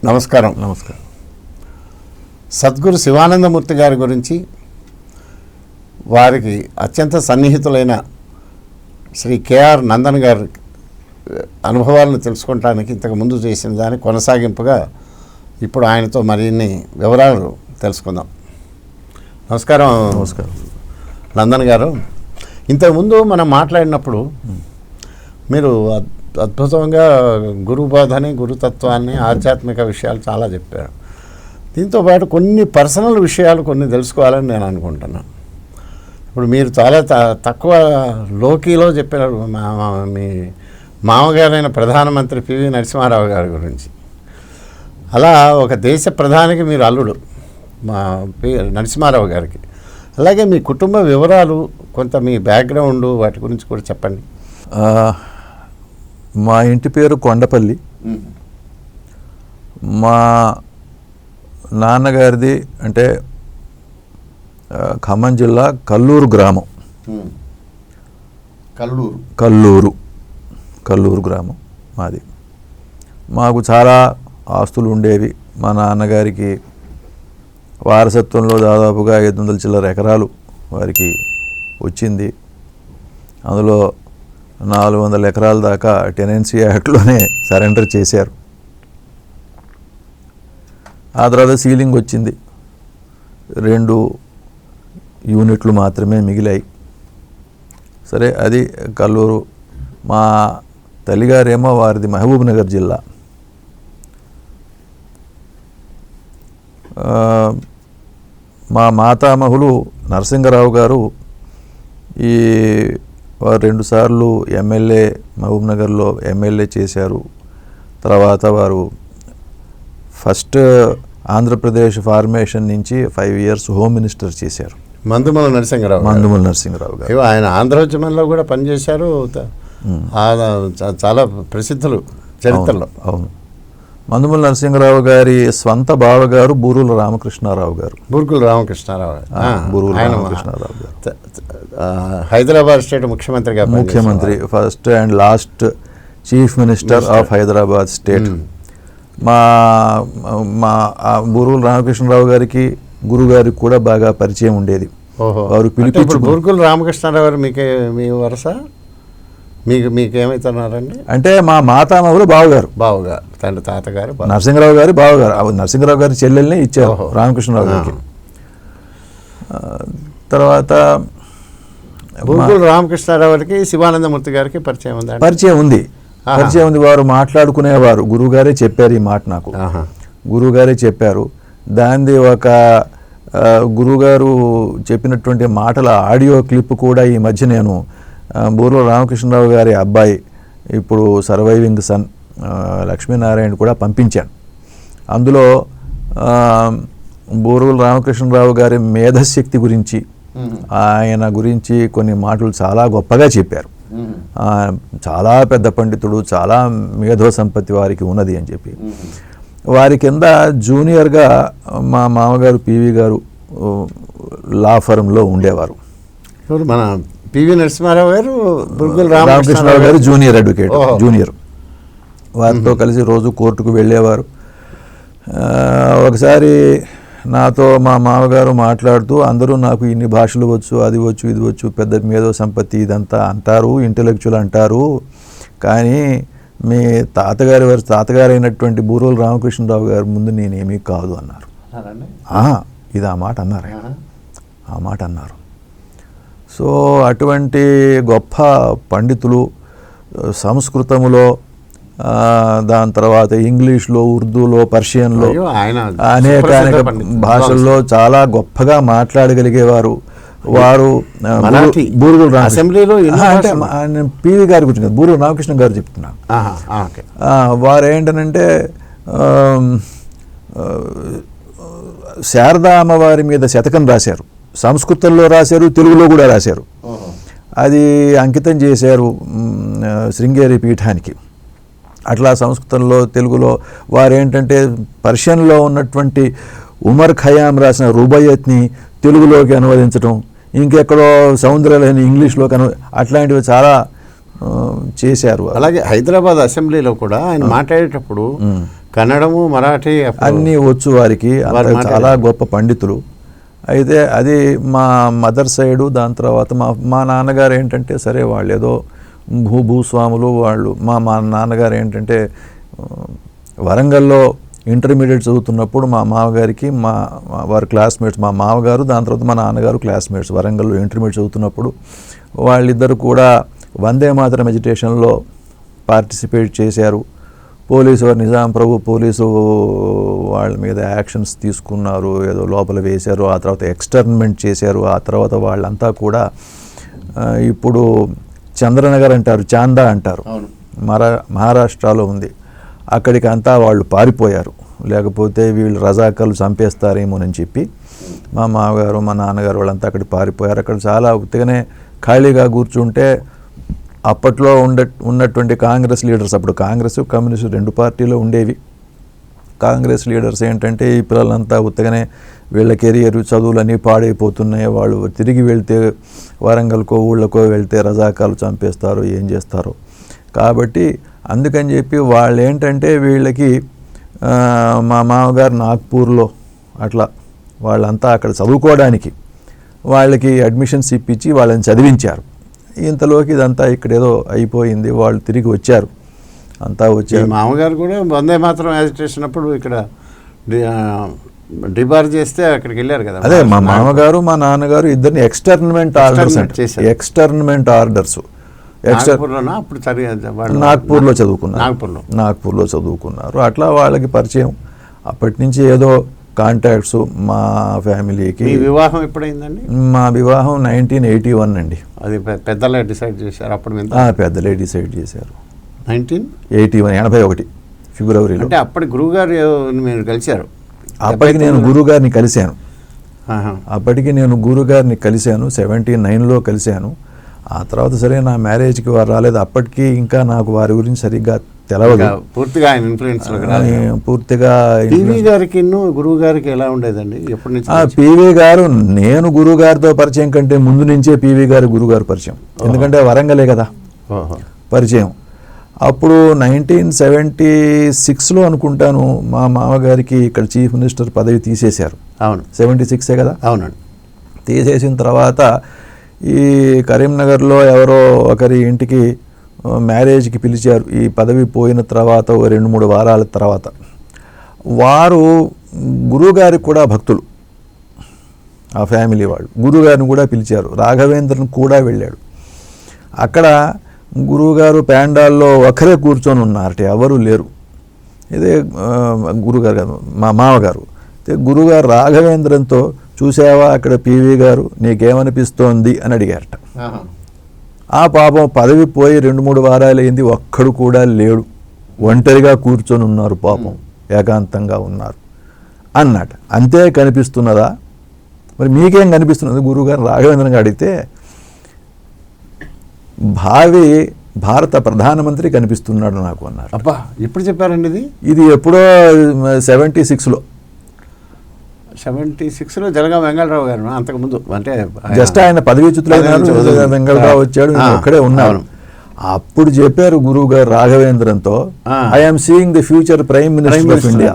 నమస్కారం. సద్గురు శివానందమూర్తి గారి గురించి, వారికి అత్యంత సన్నిహితులైన శ్రీ కేఆర్ నందన్ గారి అనుభవాలను తెలుసుకోవటానికి ఇంతకుముందు చేసిన దాని కొనసాగింపుగా ఇప్పుడు ఆయనతో మరిన్ని వివరాలు తెలుసుకుందాం. నమస్కారం నందన్ గారు. ఇంతకుముందు మనం మాట్లాడినప్పుడు మీరు అద్భుతంగా గురుబోధని, గురుతత్వాన్ని, ఆధ్యాత్మిక విషయాలు చాలా చెప్పారు. దీంతోపాటు కొన్ని పర్సనల్ విషయాలు కొన్ని తెలుసుకోవాలని నేను అనుకుంటున్నాను. ఇప్పుడు మీరు చాలా తక్కువ లోకీలో చెప్పారు మీ మామగారైన ప్రధానమంత్రి పివి నరసింహారావు గారి గురించి. అలా ఒక దేశ ప్రధానికి మీరు అల్లుడు మా నరసింహారావు గారికి. అలాగే మీ కుటుంబ వివరాలు, కొంత మీ బ్యాక్గ్రౌండ్, వాటి గురించి కూడా చెప్పండి. మా ఇంటి పేరు కొండపల్లి. మా నాన్నగారిది అంటే ఖమ్మం జిల్లా కల్లూరు గ్రామం. కల్లూరు గ్రామం మాది. మాకు చాలా ఆస్తులు ఉండేవి. మా నాన్నగారికి వారసత్వంలో దాదాపుగా 500 చిల్లర ఎకరాలు వారికి వచ్చింది. అందులో 400 ఎకరాల దాకా టెనెన్సీ యాక్ట్లోనే సరెండర్ చేశారు. ఆ తర్వాత సీలింగ్ వచ్చింది. 2 యూనిట్లు మాత్రమే మిగిలాయి. సరే, అది కల్లూరు. మా తల్లిగారేమో వారిది మహబూబ్ నగర్ జిల్లా. మా మాతామహులు నరసింగరావు గారు వారు 2 సార్లు ఎమ్మెల్యే, మహబూబ్ నగర్లో ఎమ్మెల్యే చేశారు. తర్వాత వారు ఫస్ట్ ఆంధ్రప్రదేశ్ ఫార్మేషన్ నుంచి 5 ఇయర్స్ హోమ్ మినిస్టర్ చేశారు. మందుమల నరసింగరావు గారు. ఆయన ఆంధ్రోద్యమంలో కూడా పనిచేశారు. చాలా ప్రసిద్ధులు చరిత్రలో. అవును. మందుమల నరసింగరావు గారి స్వంత బావగారు బూరుల రామకృష్ణారావు గారు. బూర్గుల రామకృష్ణారావు గారు హైదరాబాద్ స్టేట్ ముఖ్యమంత్రి, first and last chief minister of Hyderabad state. మా బూరుల రామకృష్ణారావు గారికి గురుగారికి కూడా బాగా పరిచయం ఉండేది. వారు పిలిపించు. బూర్గుల రామకృష్ణారావు గారు మీ వరుస మీకేమైతున్నారండి? అంటే మా మాతామహులు బావగారు తండ్రి తాతగారు నరసింహరావు గారి బావగారు. నరసింహరావు గారి చెల్లెల్ని ఇచ్చారు రామకృష్ణరావు గారికి. తర్వాత బూర్గుల రామకృష్ణారావు గారికి శివానందమూర్తి గారికి పరిచయం ఉంది. వారు మాట్లాడుకునేవారు. గురువుగారే చెప్పారు ఈ మాట నాకు. గురువుగారే చెప్పారు. దానిది ఒక గురువుగారు చెప్పినటువంటి మాటల ఆడియో క్లిప్ కూడా ఈ మధ్య నేను బూర్ల రామకృష్ణరావు గారి అబ్బాయి, ఇప్పుడు సర్వైవింగ్ సన్ లక్ష్మీనారాయణ కూడా పంపించాను. అందులో బూర్ల రామకృష్ణరావు గారి మేధశక్తి గురించి, ఆయన గురించి కొన్ని మాటలు చాలా గొప్పగా చెప్పారు. చాలా పెద్ద పండితుడు, చాలా మేధో సంపత్తి వారికి ఉన్నది అని చెప్పి. వారి కింద జూనియర్గా మా మామగారు పివి గారు లా ఫర్మ్లో ఉండేవారు. మన పివి నరసింహారావు గారు, బూర్గుల రామకృష్ణరావు గారు జూనియర్ అడ్వకేట్, జూనియర్. వారితో కలిసి రోజు కోర్టుకు వెళ్ళేవారు. ఒకసారి నాతో మా మామగారు మాట్లాడుతూ, అందరూ నాకు ఇన్ని భాషలు వచ్చు, అది వచ్చు, ఇది వచ్చు, పెద్ద మేధో సంపత్తి ఇదంతా అంటారు, ఇంటెలెక్చువల్ అంటారు, కానీ మీ తాతగారు అయినటువంటి బూర్గుల రామకృష్ణరావు గారి ముందు నేనేమీ కాదు అన్నారు. ఇది ఆ మాట అన్నారు. సో అటువంటి గొప్ప పండితులు సంస్కృతములో, దాని తర్వాత ఇంగ్లీష్లో, ఉర్దూలో, పర్షియన్లో, అనేక భాషల్లో చాలా గొప్పగా మాట్లాడగలిగేవారు. వారు బూర్గుల అసెంబ్లీలో పివి గారి గురించి బూర్గుల రామకృష్ణ గారు చెప్తున్నాను. వారు ఏంటనంటే శారదా అమ్మవారి మీద శతకం రాశారు. సంస్కృతంలో రాశారు, తెలుగులో కూడా రాశారు. అది అంకితం చేశారు శృంగేరి పీఠానికి. అట్లా సంస్కృతంలో, తెలుగులో వారు ఏంటంటే పర్షియన్లో ఉన్నటువంటి ఉమర్ ఖయాం రాసిన రుబయత్ని తెలుగులోకి అనువదించడం, ఇంకెక్కడో సౌందర్యలేని ఇంగ్లీష్లోకి అట్లాంటివి చాలా చేశారు. అలాగే హైదరాబాద్ అసెంబ్లీలో కూడా ఆయన మాట్లాడేటప్పుడు కన్నడము, మరాఠీ అన్నీ వచ్చు వారికి. చాలా గొప్ప పండితులు. అయితే అది మా మదర్ సైడు. దాని తర్వాత మా నాన్నగారు ఏంటంటే సరే వాళ్ళు ఏదో భూస్వాములు వాళ్ళు. మా నాన్నగారు ఏంటంటే వరంగల్లో ఇంటర్మీడియట్ చదువుతున్నప్పుడు మా మామగారికి వారి క్లాస్మేట్స్, మా మామగారు దాని తర్వాత మా నాన్నగారు క్లాస్మేట్స్ వరంగల్లో ఇంటర్మీడియట్ చదువుతున్నప్పుడు వాళ్ళిద్దరు కూడా వందే మాతరం ఎడ్యుకేషన్లో పార్టిసిపేట్ చేశారు. నిజాం ప్రభు పోలీసు వాళ్ళ మీద యాక్షన్స్ తీసుకున్నారు, ఏదో లోపల వేశారు, ఆ తర్వాత ఎక్స్టర్న్మెంట్ చేశారు. ఆ తర్వాత వాళ్ళంతా కూడా ఇప్పుడు చంద్రనగర్ అంటారు, చాందా అంటారు, మహారాష్ట్రలో ఉంది. అక్కడికి అంతా వాళ్ళు పారిపోయారు, లేకపోతే వీళ్ళు రజాకర్లు చంపేస్తారేమోనని చెప్పి మా మామగారు మా నాన్నగారు వాళ్ళంతా అక్కడికి పారిపోయారు. అక్కడ చాలా ఉత్తిగానే ఖాళీగా కూర్చుంటే అప్పట్లో ఉన్నటువంటి కాంగ్రెస్ లీడర్స్, అప్పుడు కాంగ్రెస్ కమ్యూనిస్టు రెండు పార్టీలు ఉండేవి. కాంగ్రెస్ లీడర్స్ ఏంటంటే ఈ పిల్లలంతా ఉత్తగానే వీళ్ళ కెరియర్ చదువులన్నీ పాడైపోతున్నాయి, వాళ్ళు తిరిగి వెళ్తే వరంగల్కో ఊళ్ళకో వెళ్తే రజాకాలు చంపేస్తారు, ఏం చేస్తారో. కాబట్టి అందుకని చెప్పి వాళ్ళు ఏంటంటే వీళ్ళకి మా మామగారు నాగ్పూర్లో అట్లా వాళ్ళంతా అక్కడ చదువుకోవడానికి వాళ్ళకి అడ్మిషన్స్ ఇప్పించి వాళ్ళని చదివించారు. ఇంతలోకి ఇదంతా ఇక్కడ ఏదో అయిపోయింది, వాళ్ళు తిరిగి వచ్చారు, అంతా వచ్చారు. మామగారు కూడా వందే మాత్రం యాజిటేషన్ అప్పుడు ఇక్కడ డిబార్ చేస్తే అక్కడికి వెళ్ళారు కదా. అదే మా మామగారు మా నాన్నగారు ఇద్దరిని ఎక్స్టర్న్మెంట్ ఆర్డర్స్ ఎక్స్టర్న్మెంట్ ఆర్డర్స్ నాగ్పూర్లో చదువుకున్నారు. అట్లా వాళ్ళకి పరిచయం. అప్పటి నుంచి ఏదో కాంటాక్ట్స్ మా ఫ్యామిలీకి. వివాహం ఎప్పుడైందండి? మా వివాహం 1981 అండి. అది పెద్దలే డిసైడ్ చేశారు అప్పుడు? పెద్దలే డిసైడ్ చేశారు. 1981 ఫిబ్రవరిలో. అంటే అప్పటి గురువుగారు మీరు కలిశారు? అప్పటికి నేను గురువుగారిని కలిశాను. 79లో కలిశాను. ఆ తర్వాత సరే నా మ్యారేజ్కి వారు రాలేదు. అప్పటికి ఇంకా నాకు వారి గురించి సరిగ్గా తెలవదు. పూర్తిగా ఆయన ఇన్ఫ్లుయెన్స్ పూర్తిగా. పివి గారికి గురువు గారికి ఎలా ఉండేదండి ఎప్పటి నుంచి? పివి గారు నేను గురువు గారితో పరిచయం కంటే ముందు నుంచే పివి గారు గురుగారు పరిచయం. ఎందుకంటే వరంగలే కదా పరిచయం. అప్పుడు 1976లో అనుకుంటాను మా మామగారికి ఇక్కడ చీఫ్ మినిస్టర్ పదవి తీసేశారు. అవును, 76 కదా. అవునండి. తీసేసిన తర్వాత ఈ కరీంనగర్లో ఎవరో ఒకరి ఇంటికి మ్యారేజ్కి పిలిచారు. ఈ పదవి పోయిన తర్వాత 2-3 వారాల తర్వాత వారు గురువుగారికి కూడా భక్తులు, ఆ ఫ్యామిలీ వాళ్ళు గురువుగారిని కూడా పిలిచారు. రాఘవేంద్రన్ కూడా వెళ్ళాడు. అక్కడ గురువుగారు ప్యాండాల్లో ఒకరే కూర్చొని ఉన్నారట, ఎవరు లేరు. ఇదే గురుగారు కాదు, మా మామగారు. గురువుగారు రాఘవేంద్రన్తో చూసావా అక్కడ పివి గారు, నీకేమనిపిస్తోంది అని అడిగారట. ఆ పాపం పదవి పోయి 2-3 వారాలు అయింది, ఒక్కడు కూడా లేడు, ఒంటరిగా కూర్చొని ఉన్నారు, పాపం ఏకాంతంగా ఉన్నారు అన్నట. అంతే కనిపిస్తున్నదా? మరి మీకేం కనిపిస్తున్నది? గురువుగారు రాఘవేంద్రంగా అడిగితే భారత ప్రధానమంత్రి కనిపిస్తున్నాడు నాకు అన్నారు. అబ్బా, ఎప్పుడు చెప్పారండి ఇది ఎప్పుడో 76లో. 76లో జలగా వెంగళరావు గారు అంతకుముందు, అంటే జస్ట్ ఆయన పదవీచ్యుతులైనారు, వెంగళరావు వచ్చాడు, ఒక్కడే ఉన్నాను. అప్పుడు చెప్పారు గురువు గారు రాఘవేంద్రంతో, I'm seeing the future prime minister of India.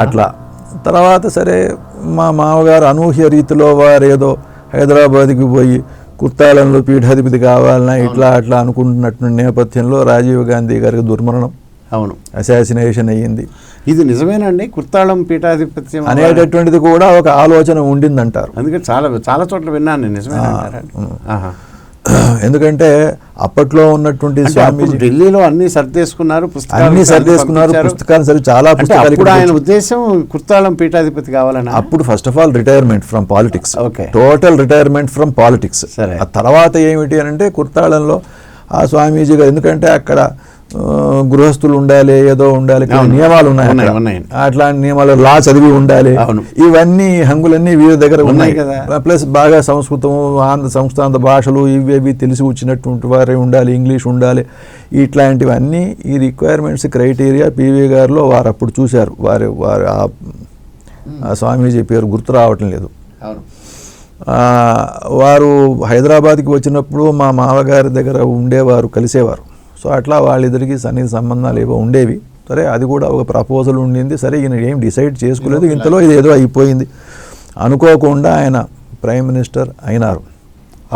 అట్లా తర్వాత సరే మా మామగారు అనూహ్య రీతిలో వారు ఏదో హైదరాబాద్కి పోయి కుర్తాళంలో పీఠాధిపతి కావాలన్నా ఇట్లా అట్లా అనుకుంటున్నట్టు నేపథ్యంలో రాజీవ్ గాంధీ గారికి దుర్మరణం, అవును, అసాసినేషన్ అయ్యింది. ఇది నిజమేనండి? కుర్తాళం పీఠాధిపత్యం అనేటటువంటిది కూడా ఒక ఆలోచన ఉండిందంటారు. అందుకని చాలా చోట్ల విన్నాను, నిజమే. ఎందుకంటే అప్పట్లో ఉన్నటువంటి స్వామీజీ ఢిల్లీలో అన్ని సర్దేసుకున్నారు, పుస్తకాలు సరి చాలా పుస్తకాలు. ఆయన ఉద్దేశం కుర్తాళం పీఠాధిపతి కావాలని. అప్పుడు first of all retirement from politics, total retirement from politics. ఆ తర్వాత ఏమిటి అని అంటే కుర్తాళంలో ఆ స్వామీజీ గారు, ఎందుకంటే అక్కడ గృహస్థులు ఉండాలి, ఏదో ఉండాలి, నియమాలు ఉన్నాయి, అట్లాంటి నియమాలు, లా చదివి ఉండాలి, ఇవన్నీ హంగులన్నీ వీరి దగ్గర ఉన్నాయి కదా. ప్లస్ బాగా సంస్కృతం, సంస్కృత భాషలు ఇవి తెలిసి వచ్చినటువంటి వారే ఉండాలి, ఇంగ్లీష్ ఉండాలి, ఇట్లాంటివన్నీ ఈ రిక్వైర్మెంట్స్ క్రైటీరియా పివి గారిలో వారు అప్పుడు చూశారు. వారు ఆ స్వామీజీ పేరు గుర్తు రావటం లేదు. వారు హైదరాబాద్కి వచ్చినప్పుడు మా మామగారి దగ్గర ఉండేవారు, కలిసేవారు సో అట్లా వాళ్ళిద్దరికి సన్నిహిత సంబంధాలు ఏవో ఉండేవి. సరే అది కూడా ఒక ప్రపోజల్ ఉండింది. సరే ఈయన ఏం డిసైడ్ చేసుకోలేదు, ఇంతలో ఇది ఏదో అయిపోయింది. అనుకోకుండా ఆయన ప్రైమ్ మినిస్టర్ అయినారు.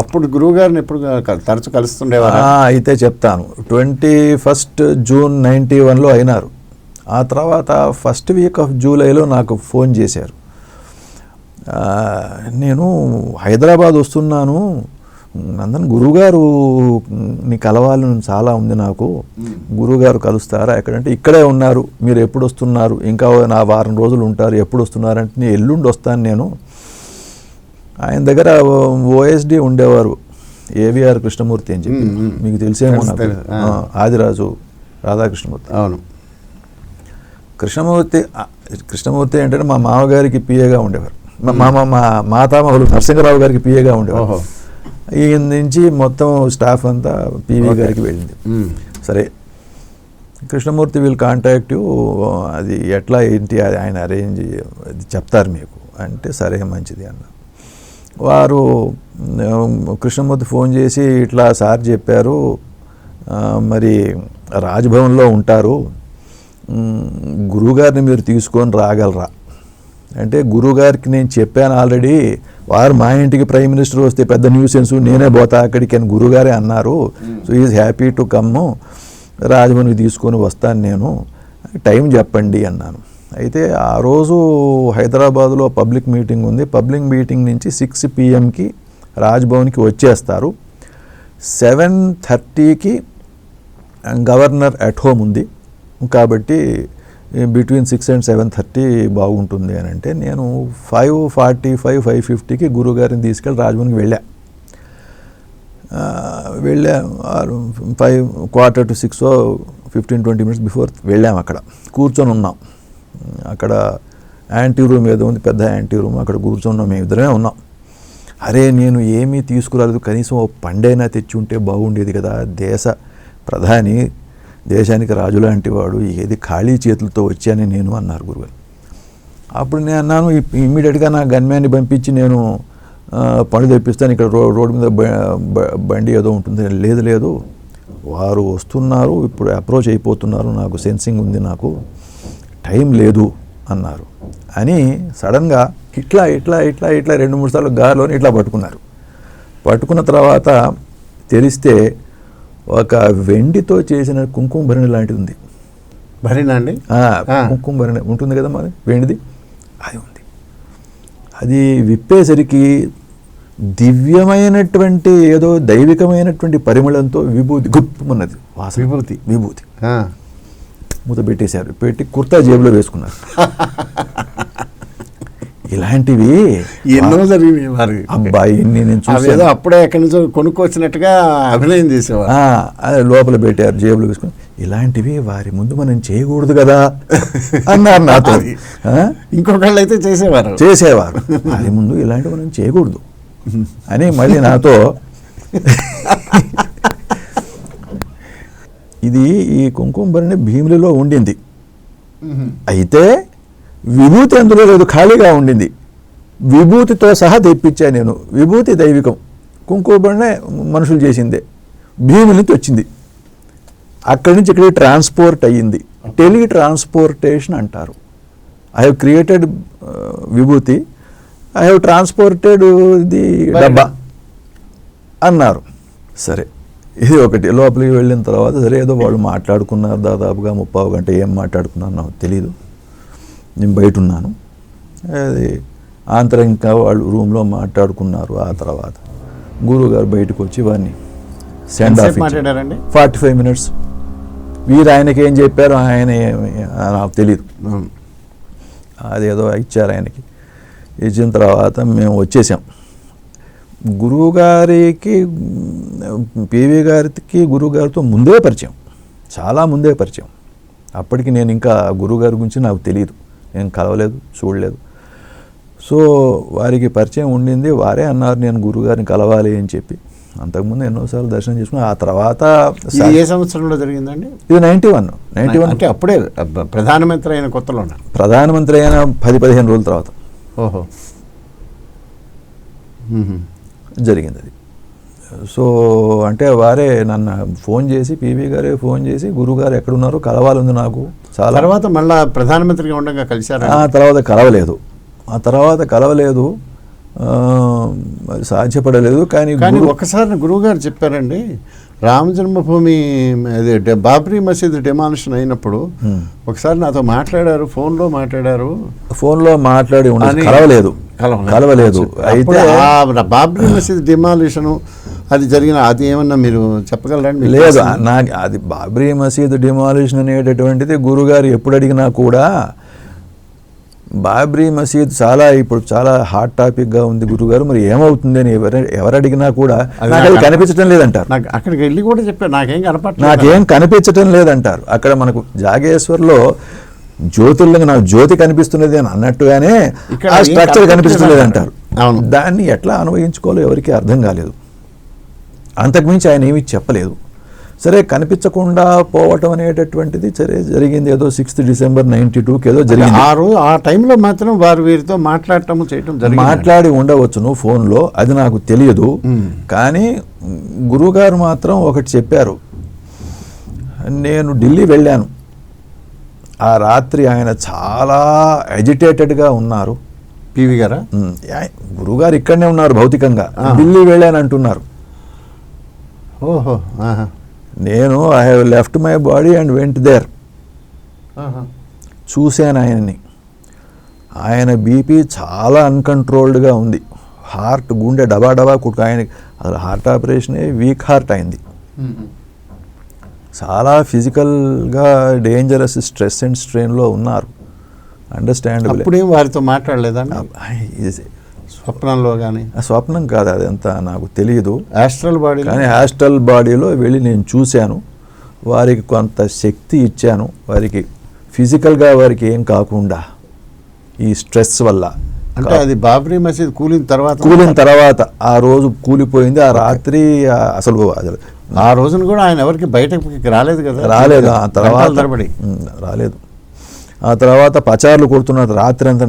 అప్పుడు గురువుగారిని ఎప్పుడు తరచు కలుస్తుండేవారు? అయితే చెప్తాను. 21 జూన్ 91లో అయినారు. ఆ తర్వాత ఫస్ట్ వీక్ ఆఫ్ జూలైలో నాకు ఫోన్ చేశారు. నేను హైదరాబాద్ వస్తున్నాను నందన్, గురువుగారుని కలవాలని చాలా ఉంది నాకు, గురువుగారు కలుస్తారా ఎక్కడంటే, ఇక్కడే ఉన్నారు, మీరు ఎప్పుడు వస్తున్నారు, ఇంకా నా వారం రోజులు ఉంటారు, ఎప్పుడు వస్తున్నారంటే నేను ఎల్లుండి వస్తాను. నేను ఆయన దగ్గర ఓఎస్డి ఉండేవారు, ఏవిఆర్ కృష్ణమూర్తి అని చెప్పి, మీకు తెలిసేమో నాకు, ఆదిరాజు రాధాకృష్ణమూర్తి. అవును. కృష్ణమూర్తి ఏంటంటే మా మామగారికి పిఏగా ఉండేవారు, మా మాతామహులు నరసింహరావు గారికి పిఏగా ఉండేవారు. ఈయన నుంచి మొత్తం స్టాఫ్ అంతా పివి గారికి వెళ్ళింది. సరే కృష్ణమూర్తి విల్ కాంటాక్ట్ యూ, అది ఎట్లా ఏంటి అది ఆయన అరేంజ్ అది చెప్తారు మీకు అంటే, సరే మంచిది అన్న. వారు కృష్ణమూర్తి ఫోన్ చేసి ఇట్లా సార్ చెప్పారు, మరి రాజ్భవన్లో ఉంటారు, గురువుగారిని మీరు తీసుకొని రాగలరా అంటే, గురువుగారికి నేను చెప్పాను ఆల్రెడీ, వారు మా ఇంటికి ప్రైమ్ మినిస్టర్ వస్తే పెద్ద న్యూసెన్స్, నేనే పోతా అక్కడికి అని గురువుగారే అన్నారు. So is happy to come, రాజభవన్కి తీసుకొని వస్తాను నేను, టైం చెప్పండి అన్నాను. అయితే ఆ రోజు హైదరాబాదులో పబ్లిక్ మీటింగ్ ఉంది. పబ్లిక్ మీటింగ్ నుంచి 6 PM రాజ్భవన్కి వచ్చేస్తారు. 7:30కి గవర్నర్ అట్ హోమ్ ఉంది కాబట్టి బిట్వీన్ 6 and 7:30 బాగుంటుంది అని అంటే, నేను 5:45, 5:50కి గురువుగారిని తీసుకెళ్ళి రాజ్భవన్కి వెళ్ళా. 5:45 15-20 minutes బిఫోర్ వెళ్ళాము. అక్కడ కూర్చొని ఉన్నాం. అక్కడ యాంటీ రూమ్ ఏదో ఉంది, పెద్ద యాంటీ రూమ్, అక్కడ కూర్చున్నాం, మేము ఇద్దరమే ఉన్నాం. అరే నేను ఏమీ తీసుకురాలేదు, కనీసం ఓ పండైనా తెచ్చి ఉంటే బాగుండేది కదా, దేశ ప్రధాని, దేశానికి రాజు లాంటి వాడు, ఏది ఖాళీ చేతులతో వచ్చాను నేను అన్నారు గురుగారు. అప్పుడు నేను అన్నాను, ఇమ్మీడియట్గా నా గన్మ్యాన్ని పంపించి నేను పని తెప్పిస్తాను, ఇక్కడ రోడ్డు మీద బండి ఏదో ఉంటుంది. లేదు లేదు, వారు వస్తున్నారు, ఇప్పుడు అప్రోచ్ అయిపోతున్నారు, నాకు సెన్సింగ్ ఉంది, నాకు టైం లేదు అన్నారు. అని సడన్గా ఇట్లా 2-3 సార్లు గాలిలోని ఇట్లా పట్టుకున్నారు. పట్టుకున్న తర్వాత తెలిస్తే ఒక వెండితో చేసిన కుంకుమ భరణి లాంటిది ఉంది. భరణి అండి? కుంకుమ భరణి ఉంటుంది కదా మరి, వెండిది, అది ఉంది. అది విప్పేసరికి దివ్యమైనటువంటి ఏదో దైవికమైనటువంటి పరిమళంతో విభూతి గుప్పుమన్నది వాసన. విభూతి మూత పెట్టేశారు, పెట్టి కుర్తా జేబులో వేసుకున్నారు. ఇలాంటివి ఎన్నో జరిగినాయి మరి. అబ్బాయి నేను చూసాను, అప్పుడే ఎక్కడి నుంచో కొనుక్కొచ్చినట్టుగా అభినయం చేసేవారు. అది లోపల పెట్టారు, జేబులో వేసుకుని. ఇలాంటివి వారి ముందు మనం చేయకూడదు కదా అన్నారు నాతో. ఇంకొకళ్ళు అయితే చేసేవారు, వారి ముందు ఇలాంటివి మనం చేయకూడదు అని మళ్ళీ నాతో. ఇది ఈ కుంకుమ భరణి భీములలో ఉండింది, అయితే విభూతి అందులో లేదు, ఖాళీగా ఉండింది. విభూతితో సహా తెప్పించా నేను. విభూతి దైవికం, కుంకుమ భరణి మనుషులు చేసిందే, భీముల నుంచి వచ్చింది. అక్కడి నుంచి ఇక్కడికి ట్రాన్స్పోర్ట్ అయ్యింది, టెలి ట్రాన్స్పోర్టేషన్ అంటారు. ఐ హ్యావ్ క్రియేటెడ్ విభూతి, ఐ హ్యావ్ ట్రాన్స్పోర్టెడ్ ది డబ్బా అన్నారు. సరే ఇది ఒకటి. లోపలికి వెళ్ళిన తర్వాత సరే ఏదో వాళ్ళు మాట్లాడుకున్నారు, దాదాపుగా 30 గంట. ఏం మాట్లాడుకున్నారో నాకు తెలీదు, నేను బయట ఉన్నాను. అది ఆంతరంగా వాళ్ళు రూమ్లో మాట్లాడుకున్నారు. ఆ తర్వాత గురువుగారు బయటకు వచ్చి వారిని సెండ్ ఆఫ్ మాట్లాడారండి. 45 minutes. వీరు ఆయనకి ఏం చెప్పారో ఆయన నాకు తెలీదు. అదేదో ఇచ్చారు ఆయనకి. ఇచ్చిన తర్వాత మేము వచ్చేసాం. గురువుగారికి, పివి గారికి గురువుగారితో ముందే పరిచయం, చాలా ముందే పరిచయం. అప్పటికి నేను ఇంకా గురువుగారి గురించి నాకు తెలియదు, నేను కలవలేదు, చూడలేదు. సో వారికి పరిచయం ఉండింది. వారే అన్నారు నేను గురువుగారిని కలవాలి అని చెప్పి. అంతకుముందు ఎన్నోసార్లు దర్శనం చేసుకుని ఆ తర్వాత. ఏ సంవత్సరంలో జరిగిందండి ఇది? 91 అంటే అప్పుడే ప్రధానమంత్రి అయిన కొత్తలో. ప్రధానమంత్రి అయిన 10-15 రోజుల తర్వాత జరిగింది అది. సో అంటే వారే నన్ను ఫోన్ చేసి, పివి గారే ఫోన్ చేసి, గురుగారు ఎక్కడున్నారు, కలవాలంది నాకు చాలా. తర్వాత మళ్ళీ ప్రధానమంత్రిగా ఉండగా కలిశారు. ఆ తర్వాత కలవలేదు, సాధ్యపడలేదు. కానీ ఒకసారి గురువుగారు చెప్పారండి, రామ జన్మభూమి అది బాబ్రీ మసీద్ డెమాలిషన్ అయినప్పుడు ఒకసారి నాతో మాట్లాడారు, ఫోన్లో మాట్లాడి కలవలేదు. అయితే బాబ్రీ మసీద్ డెమాలిషన్ అది జరిగిన అది ఏమన్నా మీరు చెప్పగలరండి? లేదు, నాకు అది బాబ్రీ మసీద్ డిమాలిషన్ అనేటటువంటిది గురుగారు ఎప్పుడు అడిగినా కూడా, బాబ్రీ మసీద్ ఇప్పుడు చాలా హాట్ టాపిక్గా ఉంది గురుగారు, మరి ఏమవుతుంది అని ఎవరు అడిగినా కూడా నాకు అది కనిపించడం లేదంటారు. నాకు అక్కడికి వెళ్ళి కూడా చెప్పారు, నాకేం కనిపించడం లేదంటారు. అక్కడ మనకు జాగేశ్వర్లో జ్యోతుల్లో నాకు జ్యోతి కనిపిస్తున్నది అని అన్నట్టుగానే ఆ స్ట్రక్చర్ కనిపించడం లేదంటారు. దాన్ని ఎట్లా అన్వయించుకోవాలో ఎవరికి అర్థం కాలేదు. అంతకుమించి ఆయన ఏమీ చెప్పలేదు. సరే, కనిపించకుండా పోవటం అనేటటువంటిది సరే జరిగింది. ఏదో 6th December 92 ఏదో జరిగింది. ఆ టైంలో మాత్రం వారు వీరితో మాట్లాడి ఉండవచ్చును ఫోన్లో, అది నాకు తెలియదు. కానీ గురువుగారు మాత్రం ఒకటి చెప్పారు. నేను ఢిల్లీ వెళ్ళాను, ఆ రాత్రి ఆయన చాలా అజిటేటెడ్గా ఉన్నారు. పివి గారా? గురువుగారు ఇక్కడనే ఉన్నారు భౌతికంగా, ఢిల్లీ వెళ్ళాను అంటున్నారు. ఓహో. నేను I have left my body and went there. చూశాను ఆయన్ని. ఆయన బీపీ చాలా అన్కంట్రోల్డ్గా ఉంది. హార్ట్ గుండె డబా కుట్టు. ఆయనకి అసలు హార్ట్ ఆపరేషనే, వీక్ హార్ట్ అయింది. చాలా ఫిజికల్గా డేంజరస్ స్ట్రెస్ అండ్ స్ట్రెయిన్లో ఉన్నారు. అండర్స్టాండబుల్. అప్పుడేం వారితో మాట్లాడలేదండి స్వప్నంలో? కానీ స్వప్నం కాదు, అదంతా నాకు తెలియదు. Astral body. కానీ యాస్ట్రల్ బాడీలో వెళ్ళి నేను చూశాను. వారికి కొంత శక్తి ఇచ్చాను. వారికి ఫిజికల్గా వారికి ఏం కాకుండా ఈ స్ట్రెస్ వల్ల. అంటే అది బాబ్రీ మసీద్ కూలిన తర్వాత ఆ రోజు కూలిపోయింది. ఆ రాత్రి అసలు ఆ రోజున కూడా ఆయన ఎవరికి బయటకి రాలేదు కదా? రాలేదు. ఆ తర్వాత రాలేదు. ఆ తర్వాత పచార్లు కొడుతున్నారు. రాత్రి అంతా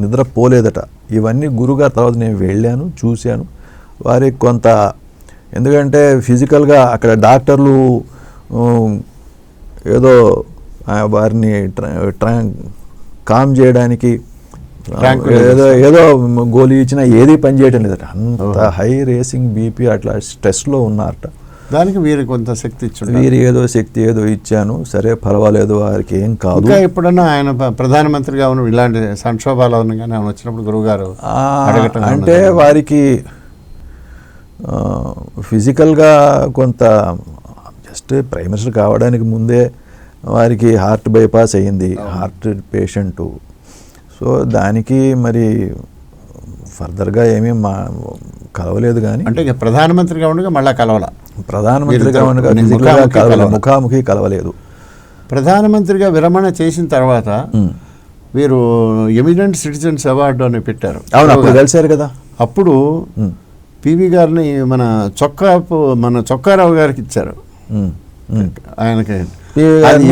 నిద్రపోలేదట. ఇవన్నీ గురుగారు తర్వాత నేను వెళ్ళాను, చూశాను. వారికి కొంత, ఎందుకంటే ఫిజికల్గా అక్కడ డాక్టర్లు ఏదో వారిని కామ్ చేయడానికి ఏదో గోళీ ఇచ్చినా ఏది పనిచేయటం లేదట. అంత హై రేసింగ్ బీపీ అట్లా స్ట్రెస్లో ఉన్నారట. దానికి వీరు కొంత శక్తి ఇచ్చారు. వీరు ఏదో శక్తి ఏదో ఇచ్చాను. సరే, పర్వాలేదు, వారికి ఏం కాదు. ఇంకా ఎప్పుడన్నా ఆయన ప్రధానమంత్రిగా ఉన్న ఇలాంటి సంక్షోభాలు కానీ వచ్చినప్పుడు గురువుగారు అంటే వారికి ఫిజికల్గా కొంత జస్ట్ ప్రైమ్ మినిస్టర్ కావడానికి ముందే వారికి హార్ట్ బైపాస్ అయ్యింది. Heart patient. సో దానికి మరి ఫర్దర్గా ఏమీ కలవలేదు. కానీ అంటే ప్రధానమంత్రిగా ఉండగా మళ్ళీ ప్రధానమంత్రిగా ఉండగా ముఖాముఖి కలవలేదు. ప్రధానమంత్రిగా విరమణ చేసిన తర్వాత వీరు ఎమినెంట్ సిటిజన్స్ అవార్డు అని పెట్టారు. అవును, అప్పుడు కలిశారు కదా. అప్పుడు పివి గారిని మన చొక్కారావు గారికి ఇచ్చారు. ఆయనకి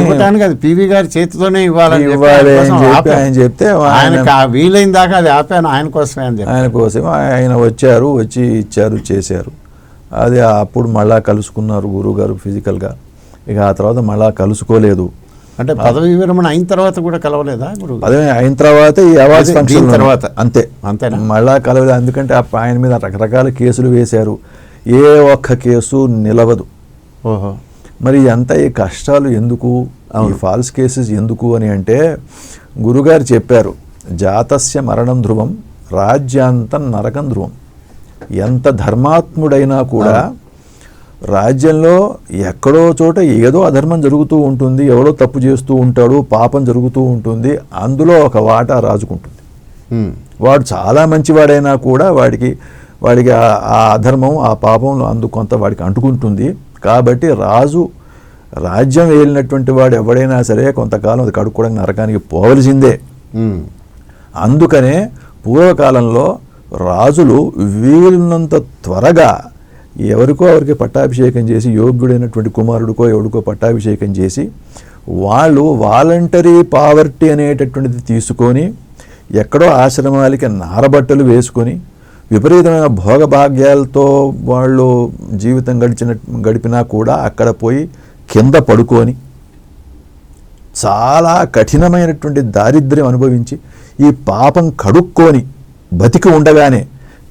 ఇవ్వటానికి అది పివి గారి చేతితోనే ఇవ్వాలని చెప్తే ఆయనకి వీలైన దాకా అది ఆపాను ఆయన కోసమే అని చెప్పి. ఆయన కోసం ఆయన వచ్చి ఇచ్చారు, చేశారు. అది అప్పుడు మళ్ళా కలుసుకున్నారు గురువుగారు ఫిజికల్గా. ఇక ఆ తర్వాత మళ్ళా కలుసుకోలేదు. అంటే పదవి విరమణ అయిన తర్వాత కూడా కలవలేదా? పదవి అయిన తర్వాత ఈ అవార్డ్స్ ఫంక్షన్ తర్వాత అంతేనా? మళ్ళా కలవలేదు. ఎందుకంటే ఆయన మీద రకరకాల కేసులు వేశారు. ఏ ఒక్క కేసు నిలవదు. ఓహో. మరి ఎంత ఈ కష్టాలు ఎందుకు, ఈ ఫాల్స్ కేసెస్ ఎందుకు అని అంటే, గురుగారు చెప్పారు, జాతస్య మరణం ధ్రువం రాజ్యాంతం నరకం ధ్రువం. ఎంత ధర్మాత్ముడైనా కూడా రాజ్యంలో ఎక్కడో చోట ఏదో అధర్మం జరుగుతూ ఉంటుంది, ఎవడో తప్పు చేస్తూ ఉంటాడు, పాపం జరుగుతూ ఉంటుంది. అందులో ఒక వాటా రాజుకుంటుంది. వాడు చాలా మంచివాడైనా కూడా వాడికి ఆ అధర్మం, ఆ పాపం కొంత వాడికి అంటుకుంటుంది. కాబట్టి రాజ్యం ఏలినటువంటి వాడు ఎవడైనా సరే కొంతకాలం అది కడుక్కోవడానికి నరకానికి పోవలసిందే. అందుకనే పూర్వకాలంలో రాజులు వీలున్నంత త్వరగా ఎవరికి పట్టాభిషేకం చేసి, యోగ్యుడైనటువంటి కుమారుడికో ఎవడికో పట్టాభిషేకం చేసి, వాళ్ళు వాలంటరీ పావర్టీ అనేటటువంటిది తీసుకొని ఎక్కడో ఆశ్రమాలకి నారబట్టలు వేసుకొని విపరీతమైన భోగభాగ్యాలతో వాళ్ళు జీవితం గడిపినా కూడా అక్కడ పోయి కింద పడుకొని చాలా కఠినమైనటువంటి దారిద్ర్యం అనుభవించి ఈ పాపం కడుక్కొని బతికి ఉండగానే